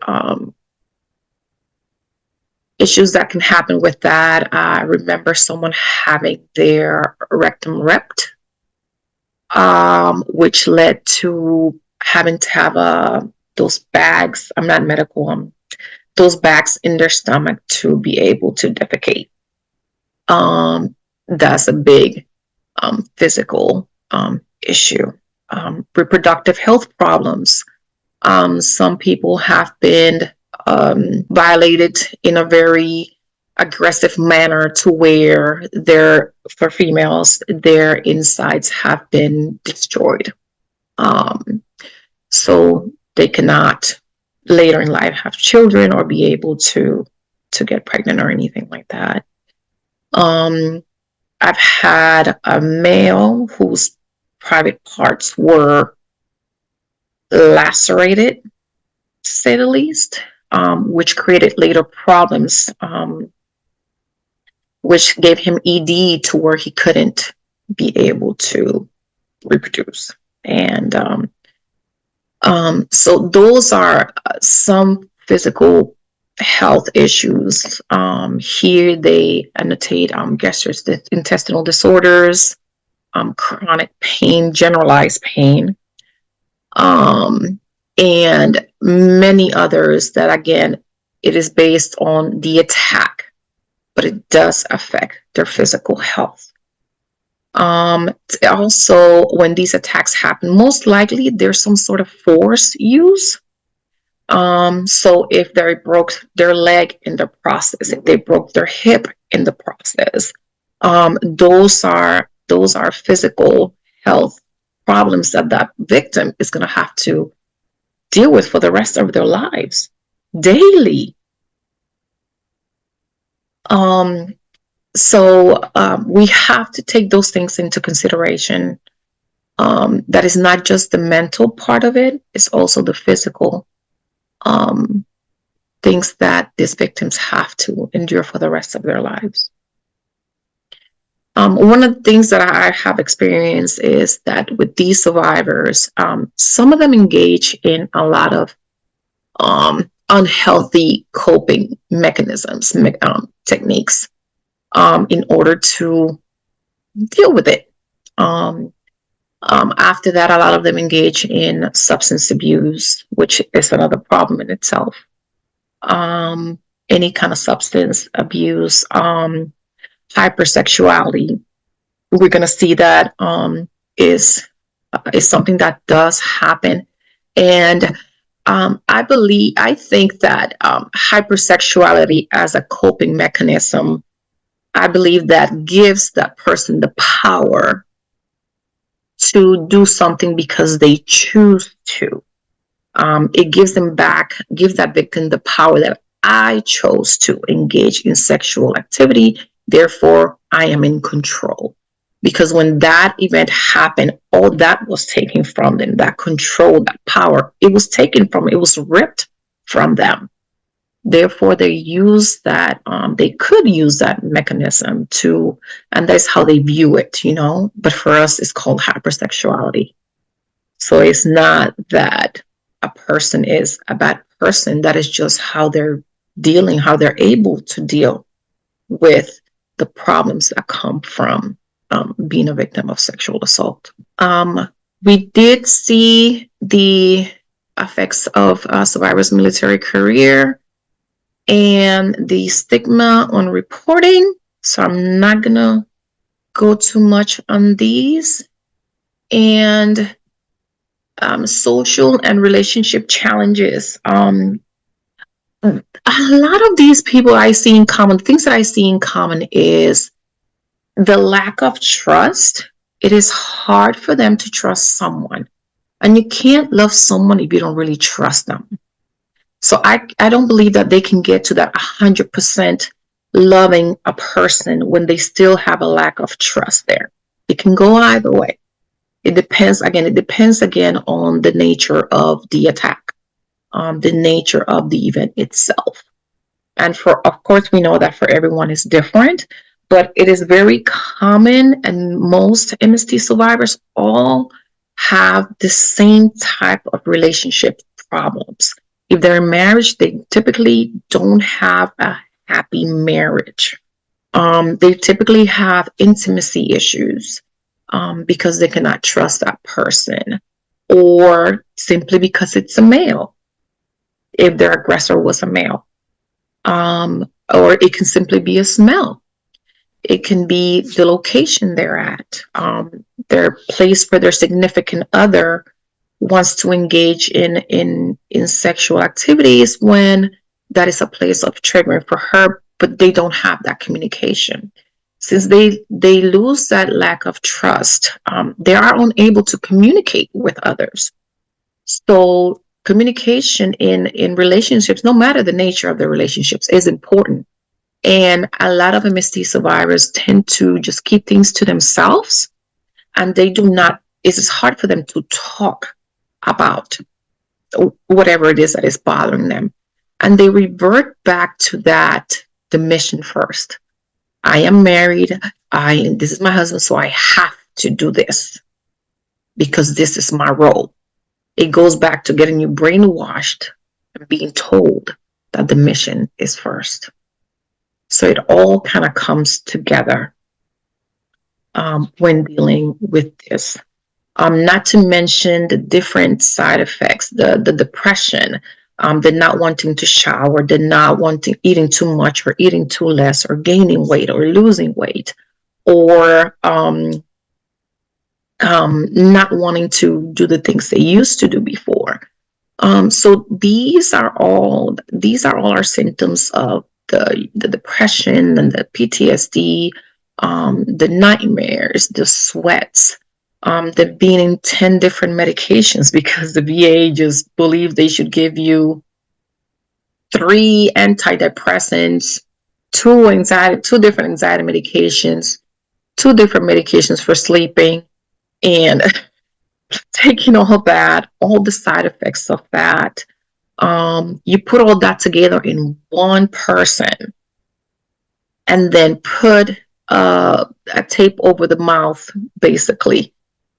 issues that can happen with that. I remember someone having their rectum ripped, which led to having to have those bags. I'm not medical. Those bags in their stomach to be able to defecate. That's a big physical issue. Reproductive health problems. Some people have been violated in a very aggressive manner to where for females, their insides have been destroyed. So they cannot later in life have children or be able to get pregnant or anything like that. I've had a male whose private parts were lacerated, to say the least, which created later problems, which gave him ED to where he couldn't be able to reproduce. And so those are some physical health issues. Here they annotate gastrointestinal disorders, chronic pain, generalized pain, and many others that, again, it is based on the attack, but it does affect their physical health. Also, when these attacks happen, most likely there's some sort of force use. So if they broke their leg in the process, if they broke their hip in the process, those are physical health problems that victim is going to have to deal with for the rest of their lives daily. So we have to take those things into consideration. That is not just the mental part of it, it's also the physical things that these victims have to endure for the rest of their lives. One of the things that I have experienced is that with these survivors, some of them engage in a lot of unhealthy coping mechanisms, techniques, in order to deal with it. After that, a lot of them engage in substance abuse, which is another problem in itself. Any kind of substance abuse. hypersexuality, we're going to see that is something that does happen. And I think that hypersexuality as a coping mechanism, I believe that gives that person the power to do something because they choose to. It gives that victim the power that I chose to engage in sexual activity. Therefore, I am in control. Because when that event happened, all that was taken from them, that control, that power, it was taken from, it was ripped from them. Therefore, they use that, they could use that mechanism to, and that's how they view it, But for us, it's called hypersexuality. So it's not that a person is a bad person, that is just how they're dealing, how they're able to deal with the problems that come from being a victim of sexual assault. We did see the effects of survivors' military career and the stigma on reporting. So I'm not going to go too much on these. And social and relationship challenges. A lot of these people I see in common, things that I see in common is the lack of trust. It is hard for them to trust someone. And you can't love someone if you don't really trust them. So I don't believe that they can get to that 100% loving a person when they still have a lack of trust there. It can go either way. It depends again on the nature of the attack, the nature of the event itself. And of course, we know that for everyone is different, but it is very common, and most MST survivors all have the same type of relationship problems. If they're in marriage, they typically don't have a happy marriage. They typically have intimacy issues because they cannot trust that person, or simply because it's a male, if their aggressor was a male. Or it can simply be a smell. It can be the location they're at, their place where their significant other wants to engage in sexual activities, when that is a place of triggering for her, but they don't have that communication. Since they lose that lack of trust, they are unable to communicate with others. So communication in relationships, no matter the nature of the relationships, is important. And a lot of MST survivors tend to just keep things to themselves, and it's hard for them to talk about whatever it is that is bothering them. And they revert back to the mission first. I am married. This is my husband, so I have to do this because this is my role. It goes back to getting you brainwashed and being told that the mission is first. So it all kind of comes together when dealing with this. Not to mention the different side effects, the depression, the not wanting to shower, the not wanting, eating too much or eating too less, or gaining weight or losing weight, or not wanting to do the things they used to do before. So these are all our symptoms of the depression and the PTSD, the nightmares, the sweats, the being in 10 different medications because the VA just believed they should give you 3 antidepressants, 2 different anxiety medications, 2 different medications for sleeping, and taking all of that, all the side effects of that. You put all that together in one person and then put a tape over the mouth, basically,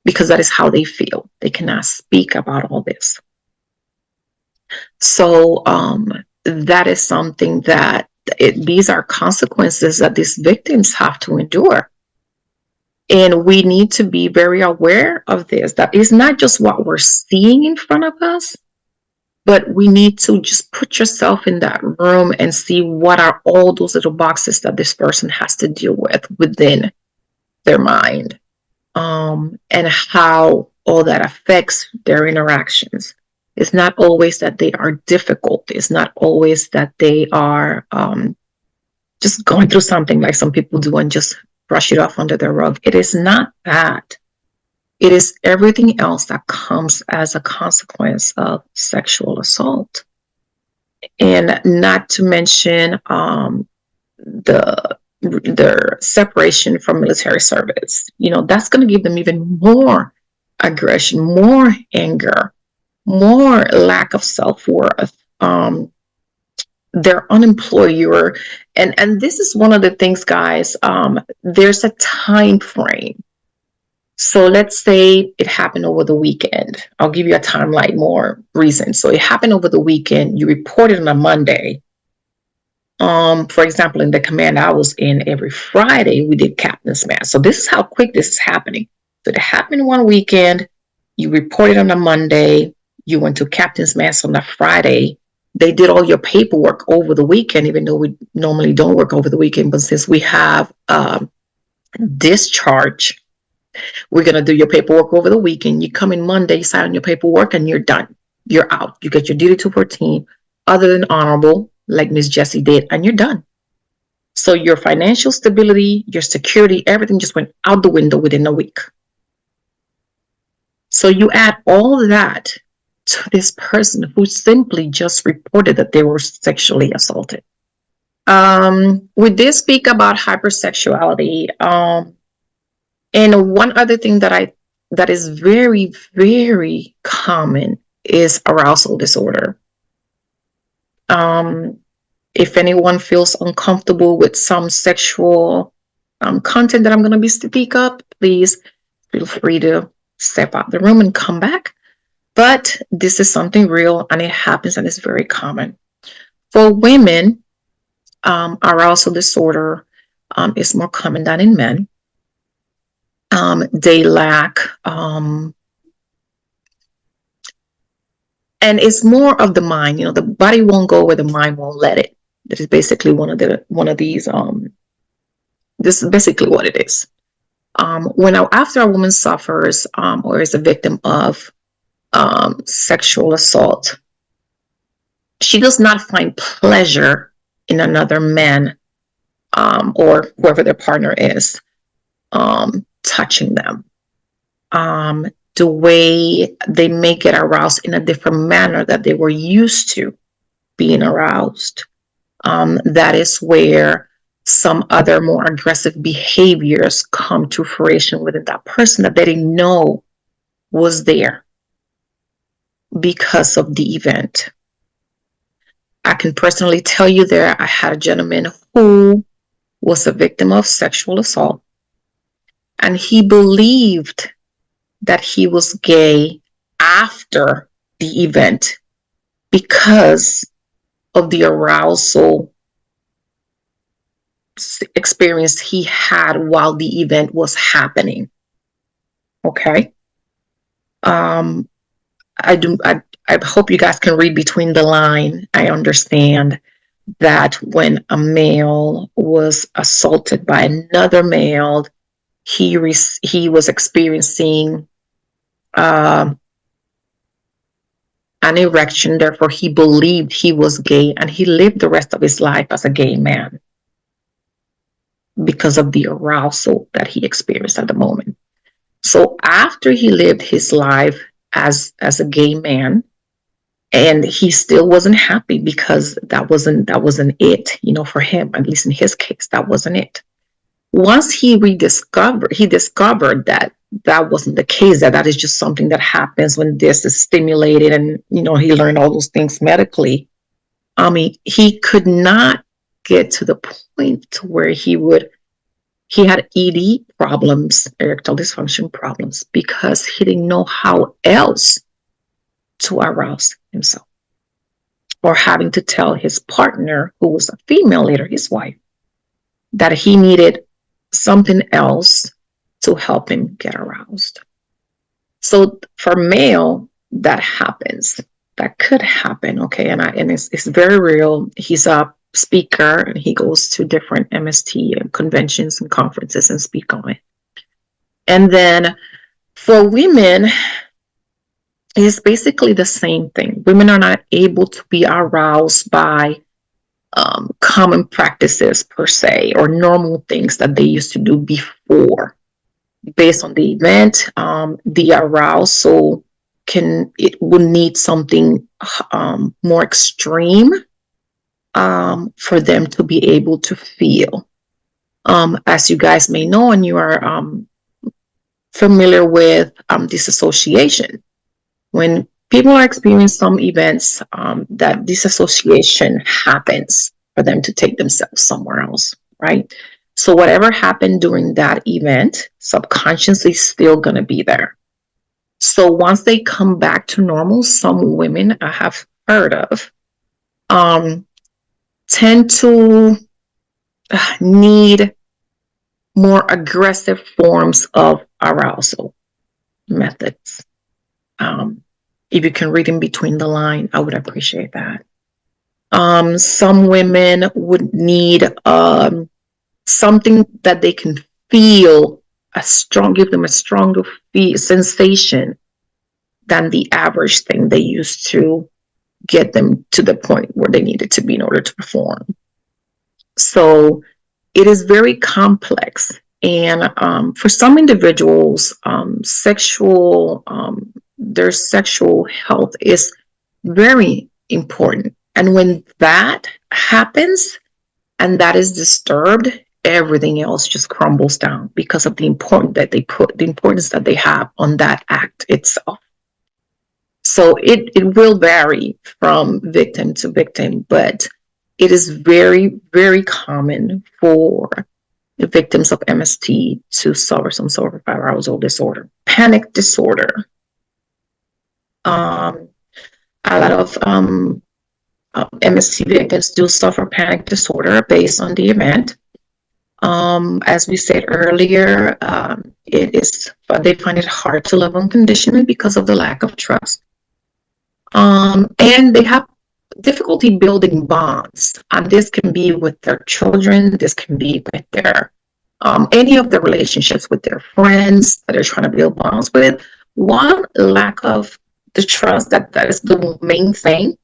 because that is how they feel. They cannot speak about all this. So that is something that these are consequences that these victims have to endure. And we need to be very aware of this, that it's not just what we're seeing in front of us, But we need to just put yourself in that room and see what are all those little boxes that this person has to deal with within their mind, and how all that affects their interactions. It's not always that they are difficult. It's not always that they are just going through something like some people do and just brush it off under the rug. It is not that. It is everything else that comes as a consequence of sexual assault. And not to mention the separation from military service. That's going to give them even more aggression, more anger, more lack of self-worth. They're unemployed. And this is one of the things, guys. There's a time frame. So let's say it happened over the weekend. I'll give you a timeline more recent. So it happened over the weekend. You reported on a Monday. For example, in the command I was in, every Friday we did captain's mass. So this is how quick this is happening. So it happened one weekend. You reported on a Monday. You went to captain's mass on a Friday. They did all your paperwork over the weekend, even though we normally don't work over the weekend. But since we have discharge, we're going to do your paperwork over the weekend. You come in Monday, you sign your paperwork, and you're done. You're out. You get your duty to 14, other than honorable, like Miss Jessie did, and you're done. So your financial stability, your security, everything just went out the window within a week. So you add all of that to this person who simply just reported that they were sexually assaulted. We did speak about hypersexuality. And one other thing that is very, very common is arousal disorder. If anyone feels uncomfortable with some sexual content that I'm going to speak up, please feel free to step out the room and come back. But this is something real, and it happens, and it's very common. For women, arousal disorder is more common than in men. They lack, and it's more of the mind. The body won't go where the mind won't let it. That is basically one of these. This is basically what it is. After a woman suffers or is a victim of sexual assault, she does not find pleasure in another man or whoever their partner is touching them. The way they may get aroused in a different manner that they were used to being aroused. That is where some other more aggressive behaviors come to fruition within that person that they didn't know was there because of the event. I can personally tell you I had a gentleman who was a victim of sexual assault, and he believed that he was gay after the event because of the arousal experience he had while the event was happening. Okay. I hope you guys can read between the line. I understand that when a male was assaulted by another male, he was experiencing an erection. Therefore, he believed he was gay, and he lived the rest of his life as a gay man because of the arousal that he experienced at the moment. So after he lived his life as a gay man, and he still wasn't happy because that wasn't it, for him, at least in his case, that wasn't it. Once he discovered that wasn't the case, that is just something that happens when this is stimulated, and he learned all those things medically. He could not get to the point to where he had ED problems, erectile dysfunction problems, because he didn't know how else to arouse himself, or having to tell his partner, who was a female later, his wife, that he needed something else to help him get aroused. So for male, that happens. that could happen. Okay, and it's very real. He's a speaker, and he goes to different MST conventions and conferences and speak on it. And then for women, it's basically the same thing. Women are not able to be aroused by common practices per se, or normal things that they used to do before. Based on the event, the arousal it will need something more extreme for them to be able to feel. As you guys may know, and you are familiar with disassociation, when people are experiencing some events, that disassociation happens for them to take themselves somewhere else, right? So whatever happened during that event, subconsciously still going to be there. So once they come back to normal, some women I have heard of tend to need more aggressive forms of arousal methods. If you can read in between the line, I would appreciate that. Some women would need something that they can feel give them a stronger sensation than the average thing they used to get them to the point where they needed to be in order to perform. So it is very complex. And for some individuals, their sexual health is very important. And when that happens and that is disturbed, everything else just crumbles down because of the importance that they have on that act itself. So it will vary from victim to victim, but it is very, very common for the victims of MST to suffer some sort of arousal disorder. Panic disorder. A lot of MST victims do suffer panic disorder based on the event. As we said earlier, they find it hard to love unconditionally because of the lack of trust. And they have difficulty building bonds. And this can be with their children, this can be with their any of the relationships with their friends that they're trying to build bonds with. One, lack of the trust, that is the main thing.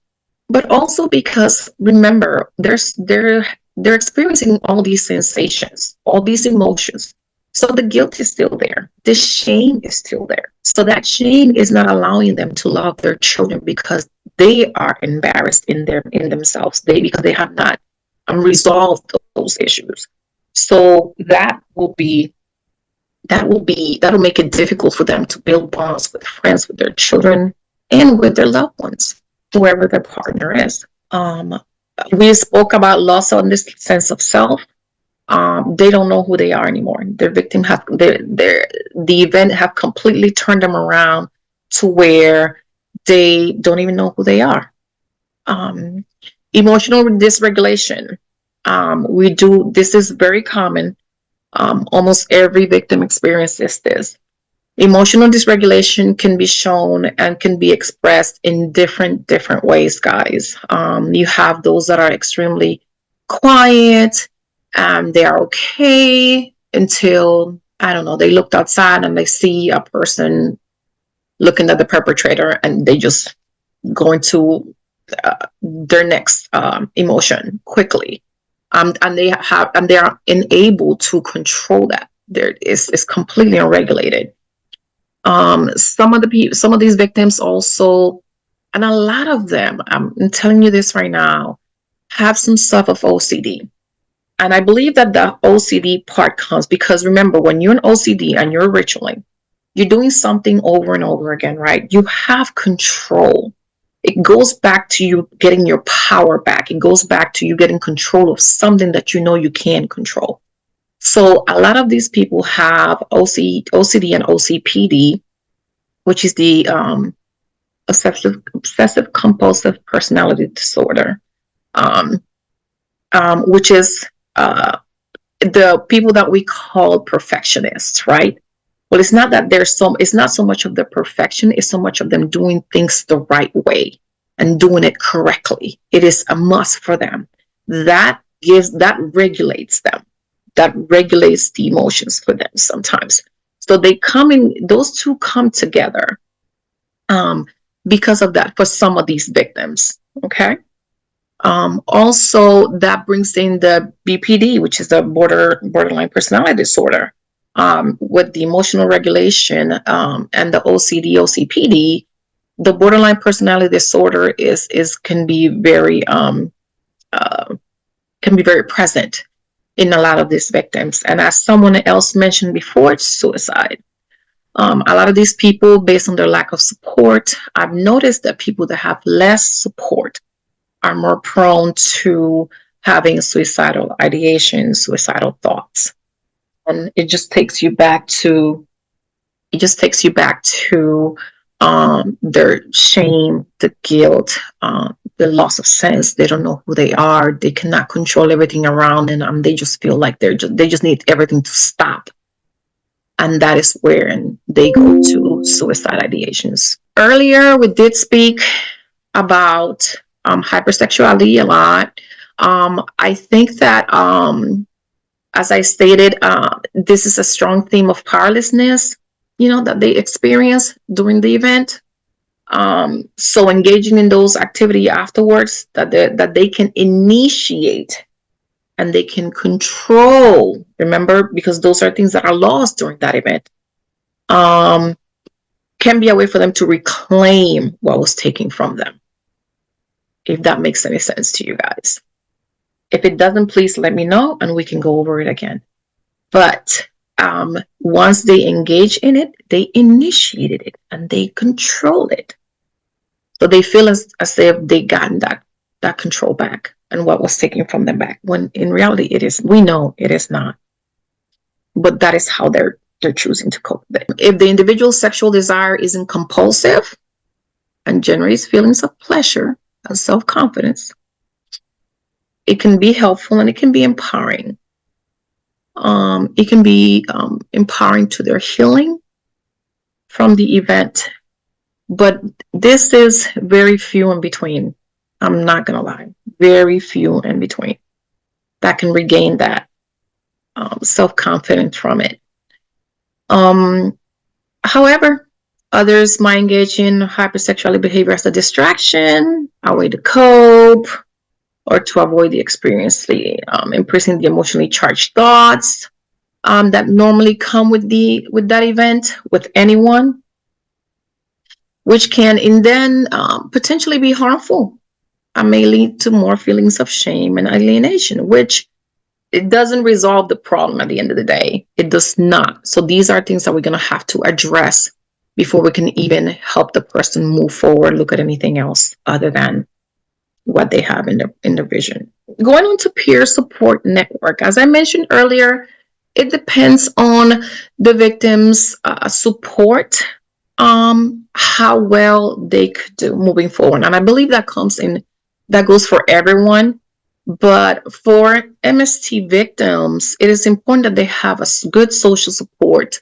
But also because, remember, they're experiencing all these sensations, all these emotions. So the guilt is still there. The shame is still there. So that shame is not allowing them to love their children because they are embarrassed in themselves. Because they have not resolved those issues. So that'll make it difficult for them to build bonds with friends, with their children, and with their loved ones, whoever their partner is. We spoke about loss on this sense of self. They don't know who they are anymore. Their victim the event have completely turned them around to where they don't even know who they are. Emotional dysregulation. This is very common. Almost every victim experiences this. Emotional dysregulation can be shown and can be expressed in different ways, guys. You have those that are extremely quiet, they are okay until, I don't know, they looked outside and they see a person looking at the perpetrator and they just go into their next emotion quickly. And they are unable to control that. It's completely unregulated. Some of these victims also, and a lot of them, I'm telling you this right now, have some stuff of OCD. And I believe that the OCD part comes because, remember, when you're an OCD and you're ritualing, you're doing something over and over again, right? You have control. It goes back to you getting your power back. It goes back to you getting control of something that you know you can control. So a lot of these people have OCD and OCPD, which is the obsessive compulsive personality disorder, which is the people that we call perfectionists, right? Well, it's not that it's not so much of the perfection, it's so much of them doing things the right way. and doing it correctly. It is a must for them. That regulates them. That regulates the emotions for them sometimes. So those two come together because of that for some of these victims. Okay. Also, that brings in the BPD, which is the borderline personality disorder, with the emotional regulation and the OCD, OCPD. The borderline personality disorder can be very present in a lot of these victims. And as someone else mentioned before, it's suicide. A lot of these people, based on their lack of support, I've noticed that people that have less support are more prone to having suicidal ideation, suicidal thoughts. And it just takes you back to their shame, the guilt, the loss of sense. They don't know who they are. They cannot control everything around them. They just feel like they just need everything to stop. And that is where they go to suicide ideations. Earlier, we did speak about hypersexuality a lot. I think that, as I stated, this is a strong theme of powerlessness, that they experience during the event. So engaging in those activity afterwards that they can initiate and they can control, remember, because those are things that are lost during that event, can be a way for them to reclaim what was taken from them. If that makes any sense to you guys. If it doesn't, please let me know and we can go over it again. But once they engage in it, they initiated it and they control it. So they feel as if they gotten that control back and what was taken from them back. When in reality, we know it is not. But that is how they're choosing to cope with it. If the individual's sexual desire isn't compulsive and generates feelings of pleasure and self-confidence, it can be helpful and it can be empowering. It can be empowering to their healing from the event. But this is very few in between. I'm not going to lie. Very few in between that can regain that self-confidence from it. However, others might engage in hypersexuality behavior as a distraction, a way to cope, or to avoid the experience, increasing the emotionally charged thoughts that normally come with that event, with anyone, which can then potentially be harmful and may lead to more feelings of shame and alienation, which it doesn't resolve the problem at the end of the day. It does not. So these are things that we're going to have to address before we can even help the person move forward, look at anything else other than what they have in the vision. Going on to peer support network. As I mentioned earlier, it depends on the victim's support, how well they could do moving forward. And I believe that goes for everyone. But for MST victims, it is important that they have a good social support,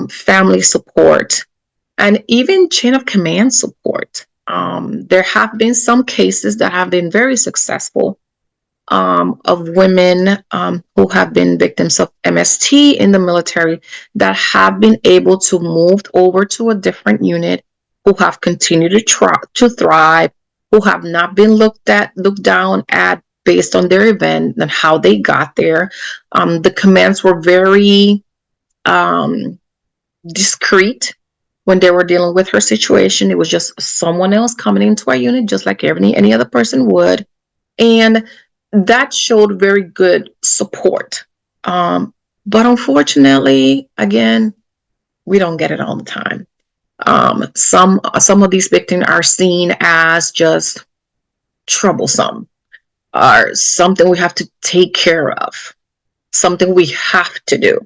family support, and even chain of command support. There have been some cases that have been very successful of women who have been victims of MST in the military that have been able to move over to a different unit, who have continued to thrive, who have not been looked down at based on their event and how they got there. The commands were very discreet when they were dealing with her situation. It was just someone else coming into our unit, just like any other person would. And that showed very good support. But unfortunately, again, we don't get it all the time. Some of these victims are seen as just troublesome, or something we have to take care of, something we have to do.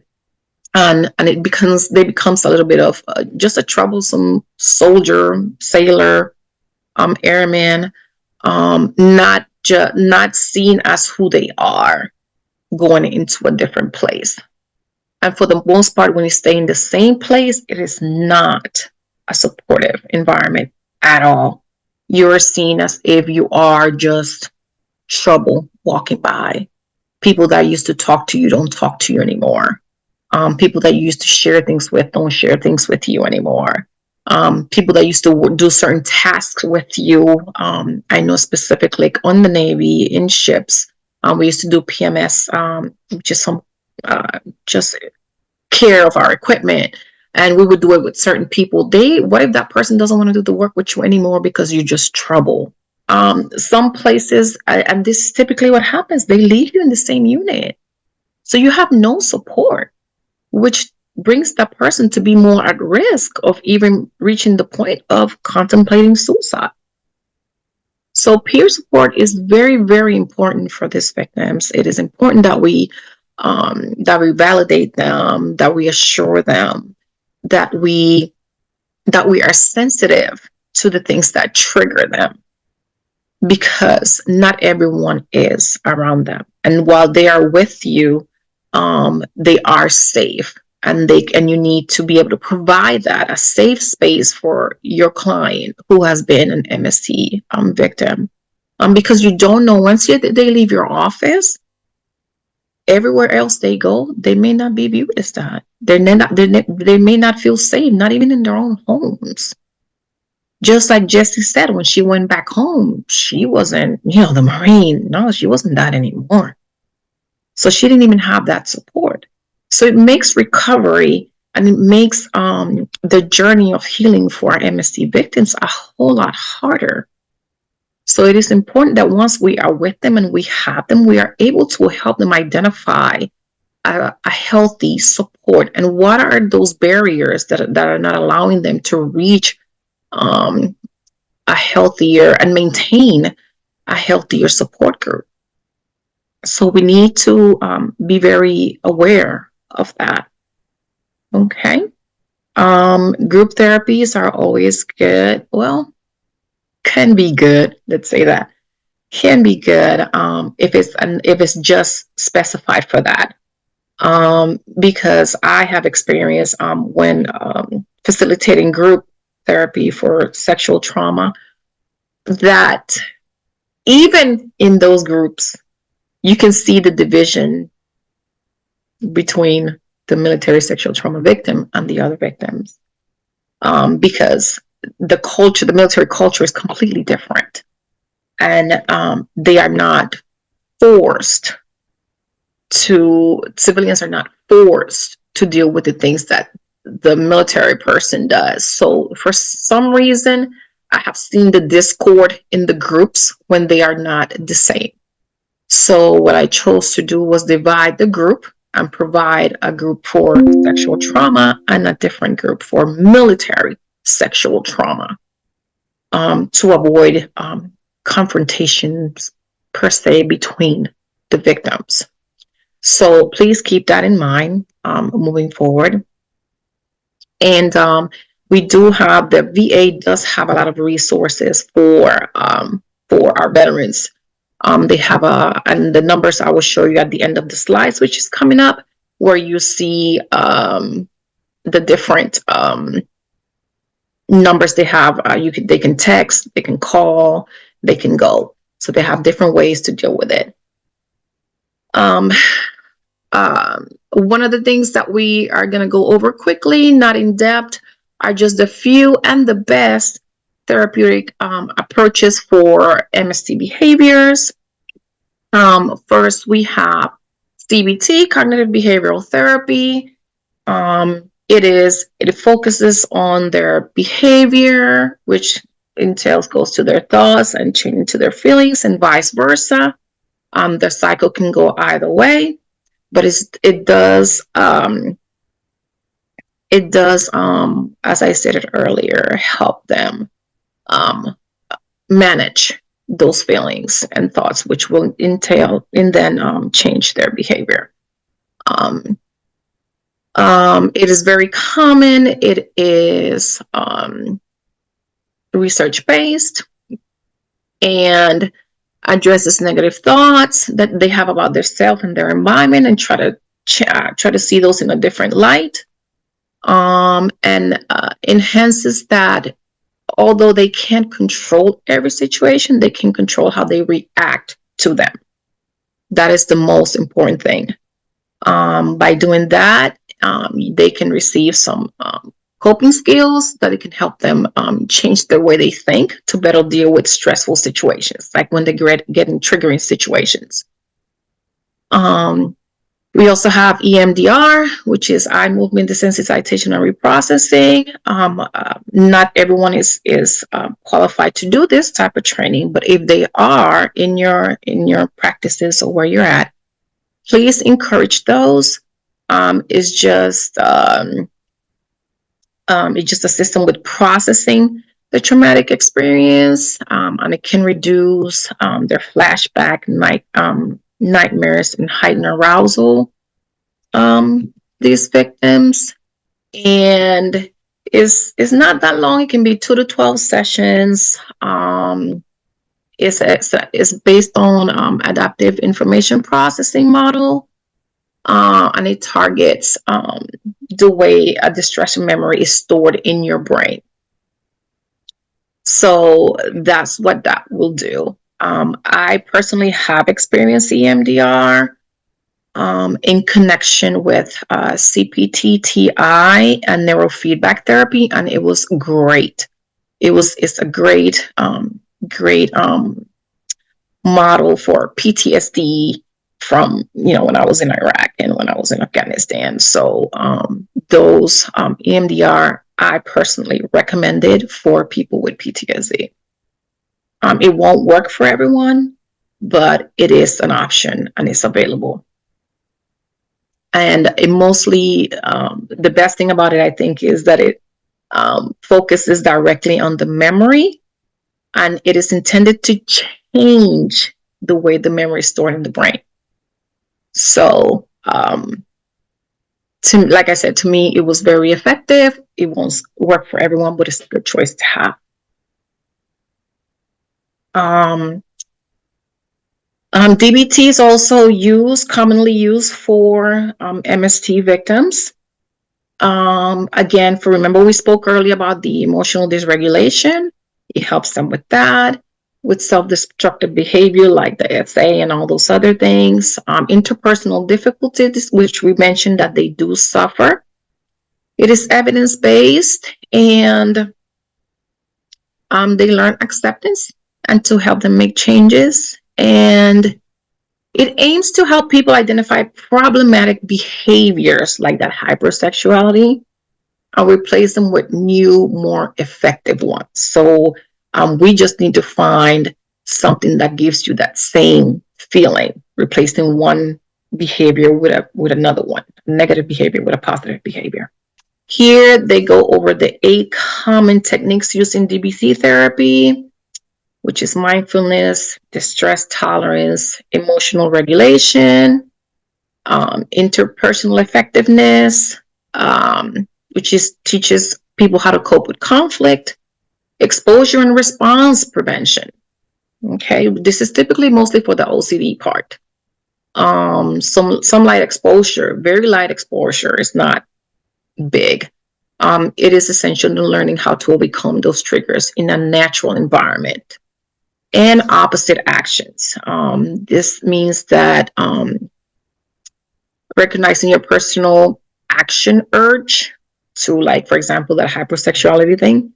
And they becomes a little bit of just a troublesome soldier, sailor, airman, not seen as who they are going into a different place. And for the most part, when you stay in the same place, it is not a supportive environment at all. You're seen as if you are just trouble walking by. People that used to talk to you don't talk to you anymore. People that you used to share things with don't share things with you anymore. People that used to do certain tasks with you. I know specifically like on the Navy in ships, we used to do PMS, just care of our equipment, and we would do it with certain people. What if that person doesn't want to do the work with you anymore because you're just trouble? Some places, and this is typically what happens, they leave you in the same unit, so you have no support, which brings that person to be more at risk of even reaching the point of contemplating suicide. So peer support is very, very important for these victims. It is important that we validate them, that we assure them, that we are sensitive to the things that trigger them, because not everyone is around them. And while they are with you, they are safe, and you need to be able to provide that, a safe space for your client who has been an MST victim, because you don't know, once they leave your office, everywhere else they go, they may not be viewed as that. They may not feel safe, not even in their own homes. Just like Jessie said, when she went back home, she wasn't, the Marine. No, she wasn't that anymore. So she didn't even have that support. So it makes recovery, and it makes the journey of healing for our MST victims a whole lot harder. So it is important that once we are with them and we have them, we are able to help them identify a healthy support, and what are those barriers that are not allowing them to reach a healthier and maintain a healthier support group. So we need to be very aware of that. Okay. Group therapies are always good. Well, can be good. Let's say that can be good if it's just specified for that. Because I have experience when facilitating group therapy for sexual trauma, that even in those groups, you can see the division between the military sexual trauma victim and the other victims, because the military culture is completely different, and they are not forced civilians are not forced to deal with the things that the military person does. So for some reason, I have seen the discord in the groups when they are not the same. So what I chose to do was divide the group and provide a group for sexual trauma and a different group for military sexual trauma, to avoid confrontations per se between the victims. So please keep that in mind moving forward. And we do have, the VA does have a lot of resources for our veterans. They have and the numbers I will show you at the end of the slides, which is coming up, where you see the different numbers they have. They can text, they can call, they can go. So they have different ways to deal with it. One of the things that we are going to go over quickly, not in depth, are just the few and the best therapeutic approaches for MST behaviors. First, we have CBT, cognitive behavioral therapy. It focuses on their behavior, which goes to their thoughts and changing to their feelings, and vice versa. The cycle can go either way, but it does, as I stated earlier, help them manage those feelings and thoughts, which will entail and then change their behavior. It is very common. It is research-based and addresses negative thoughts that they have about their self and their environment, and try to see those in a different light, and enhances that although they can't control every situation, they can control how they react to them. That is the most important thing. By doing that, they can receive some coping skills that it can help them change the way they think to better deal with stressful situations, like when they get in triggering situations. We also have EMDR, which is eye movement desensitization and reprocessing. Not everyone is qualified to do this type of training, but if they are in your practices or where you're at, please encourage those. It's just a system with processing the traumatic experience, and it can reduce their flashback nightmares and heightened arousal. These victims, and it's not that long. It can be 2 to 12 sessions. It's based on adaptive information processing model, and it targets the way a distress memory is stored in your brain. So that's what that will do. I personally have experienced EMDR in connection with CPT-TI and neurofeedback therapy, and it was great. It's a great model for PTSD from when I was in Iraq and when I was in Afghanistan. So those EMDR I personally recommended for people with PTSD. It won't work for everyone, but it is an option and it's available. And it mostly, the best thing about it, I think, is that it focuses directly on the memory, and it is intended to change the way the memory is stored in the brain. So, like I said, to me, it was very effective. It won't work for everyone, but it's a good choice to have. DBT is also commonly used for MST victims. Again, remember we spoke earlier about the emotional dysregulation. It helps them with that, with self-destructive behavior like the SA and all those other things. Interpersonal difficulties, which we mentioned that they do suffer. It is evidence-based, and they learn acceptance and to help them make changes. And it aims to help people identify problematic behaviors like that hypersexuality and replace them with new, more effective ones. So we just need to find something that gives you that same feeling, replacing one behavior with another one, negative behavior with a positive behavior. Here they go over the 8 common techniques used in DBT therapy, which is mindfulness, distress tolerance, emotional regulation, interpersonal effectiveness, which teaches people how to cope with conflict, exposure and response prevention. Okay, this is typically mostly for the OCD part. Some light exposure, very light exposure is not big. It is essential to learning how to overcome those triggers in a natural environment. And opposite actions. This means that recognizing your personal action urge to, like, for example, that hypersexuality thing,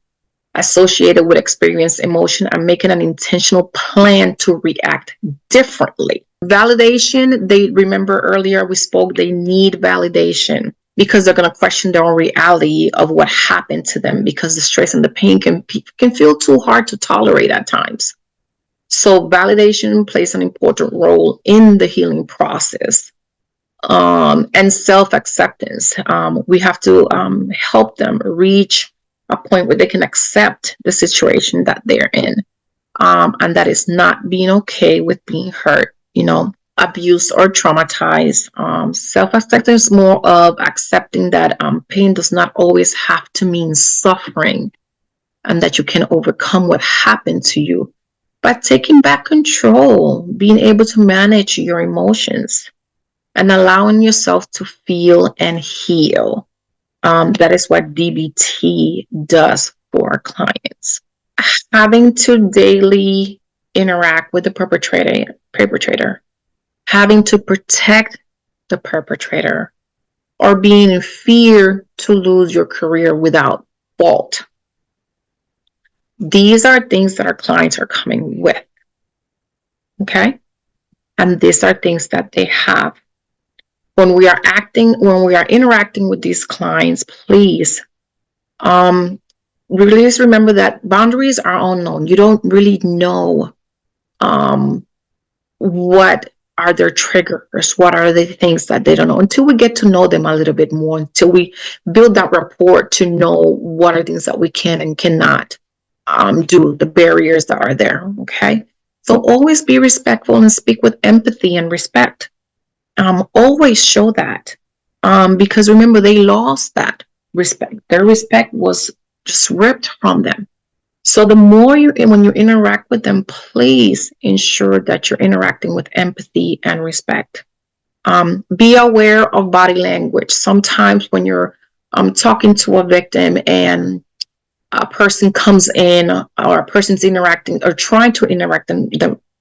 associated with experienced emotion, and making an intentional plan to react differently. Validation, remember earlier we spoke, they need validation because they're going to question their own reality of what happened to them, because the stress and the pain can feel too hard to tolerate at times. So validation plays an important role in the healing process. And self-acceptance. We have to help them reach a point where they can accept the situation that they're in, and that is not being okay with being hurt, abused or traumatized. Self-acceptance is more of accepting that pain does not always have to mean suffering, and that you can overcome what happened to you by taking back control, being able to manage your emotions, and allowing yourself to feel and heal. That is what DBT does for our clients. having to daily interact with the perpetrator, having to protect the perpetrator, or being in fear to lose your career without fault. These are things that our clients are coming with. Okay? And these are things that they have. When we are interacting with these clients, please, really just remember that boundaries are unknown. You don't really know what are their triggers, what are the things that they don't know, until we get to know them a little bit more, until we build that rapport to know what are things that we can and cannot do, the barriers that are there. Okay, so always be respectful and speak with empathy and respect. Always show that, because remember, they lost that respect. Their respect was just ripped from them. So the more when you interact with them, please ensure that you're interacting with empathy and respect. Be aware of body language. Sometimes when you're talking to a victim and a person comes in, or a person's interacting or trying to interact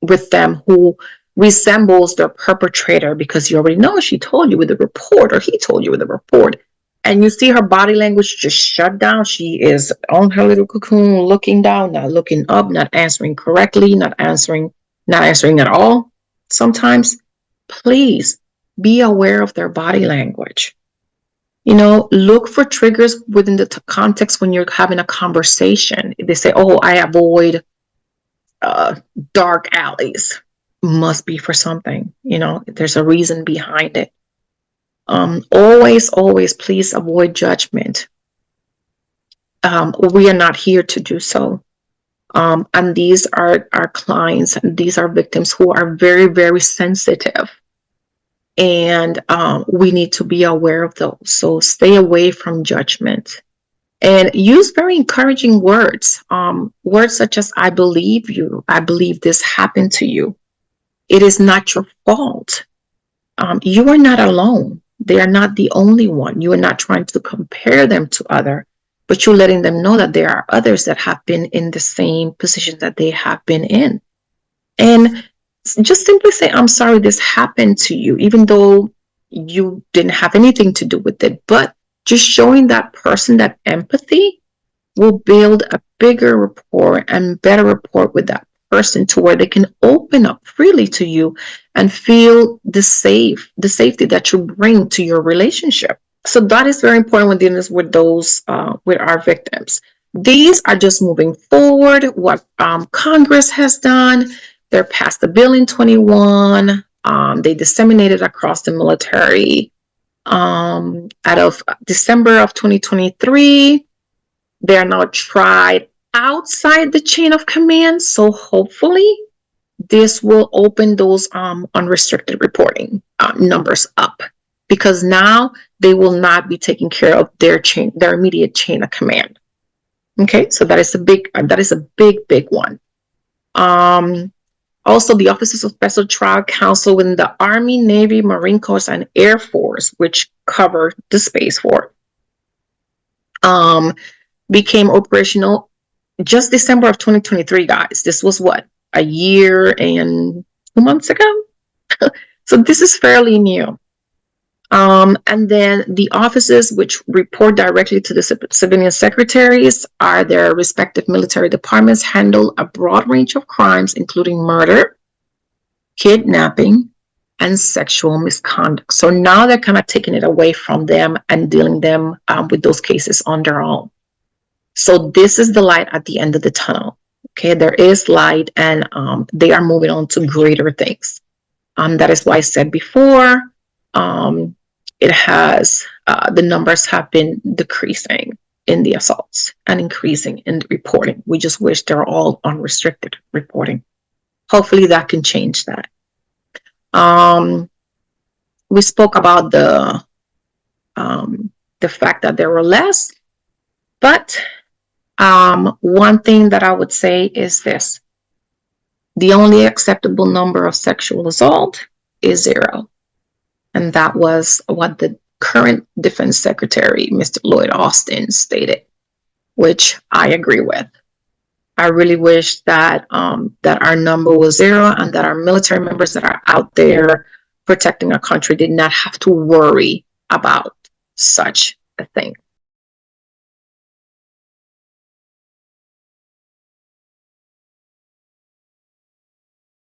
with them who resembles their perpetrator, because you already know she told you with the report, or he told you with the report, and you see her body language just shut down. She is on her little cocoon, looking down, not looking up, not answering correctly, not answering at all. Sometimes, please be aware of their body language. Look for triggers within the context when you're having a conversation. If they say, "Oh, I avoid dark alleys," must be for something. There's a reason behind it. Always, please avoid judgment. We are not here to do so. And these are our clients, and these are victims who are very, very sensitive. And we need to be aware of those. So stay away from judgment. And use very encouraging words. Words such as, "I believe you. I believe this happened to you. It is not your fault. You are not alone. They are not the only one." You are not trying to compare them to others, but you're letting them know that there are others that have been in the same position that they have been in. And just simply say, "I'm sorry this happened to you," even though you didn't have anything to do with it. But just showing that person that empathy will build a bigger rapport and better rapport with that person, to where they can open up freely to you and feel the safety that you bring to your relationship. So that is very important when dealing with those, with our victims. These are just moving forward. What Congress has done. They passed the bill in 21. They disseminated across the military. Out of December of 2023, they are now tried outside the chain of command. So hopefully this will open those unrestricted reporting numbers up, because now they will not be taking care of their immediate chain of command. Okay, so that is a big one. Also, the Offices of Special Trial Counsel within the Army, Navy, Marine Corps, and Air Force, which cover the Space Force, became operational just December of 2023, guys. This was what, a year and 2 months ago? So this is fairly new. And then the offices which report directly to the civilian secretaries are their respective military departments, handle a broad range of crimes, including murder, kidnapping, and sexual misconduct. So now they're kind of taking it away from them and dealing them with those cases on their own. So this is the light at the end of the tunnel. Okay, there is light, and they are moving on to greater things. That is why I said before, it has the numbers have been decreasing in the assaults and increasing in the reporting. We just wish they're all unrestricted reporting. Hopefully that can change that. We spoke about the fact that there were less, but one thing that I would say is this: the only acceptable number of sexual assault is 0. And that was what the current Defense Secretary, Mr. Lloyd Austin, stated, which I agree with. I really wish that that our number was zero and that our military members that are out there protecting our country did not have to worry about such a thing.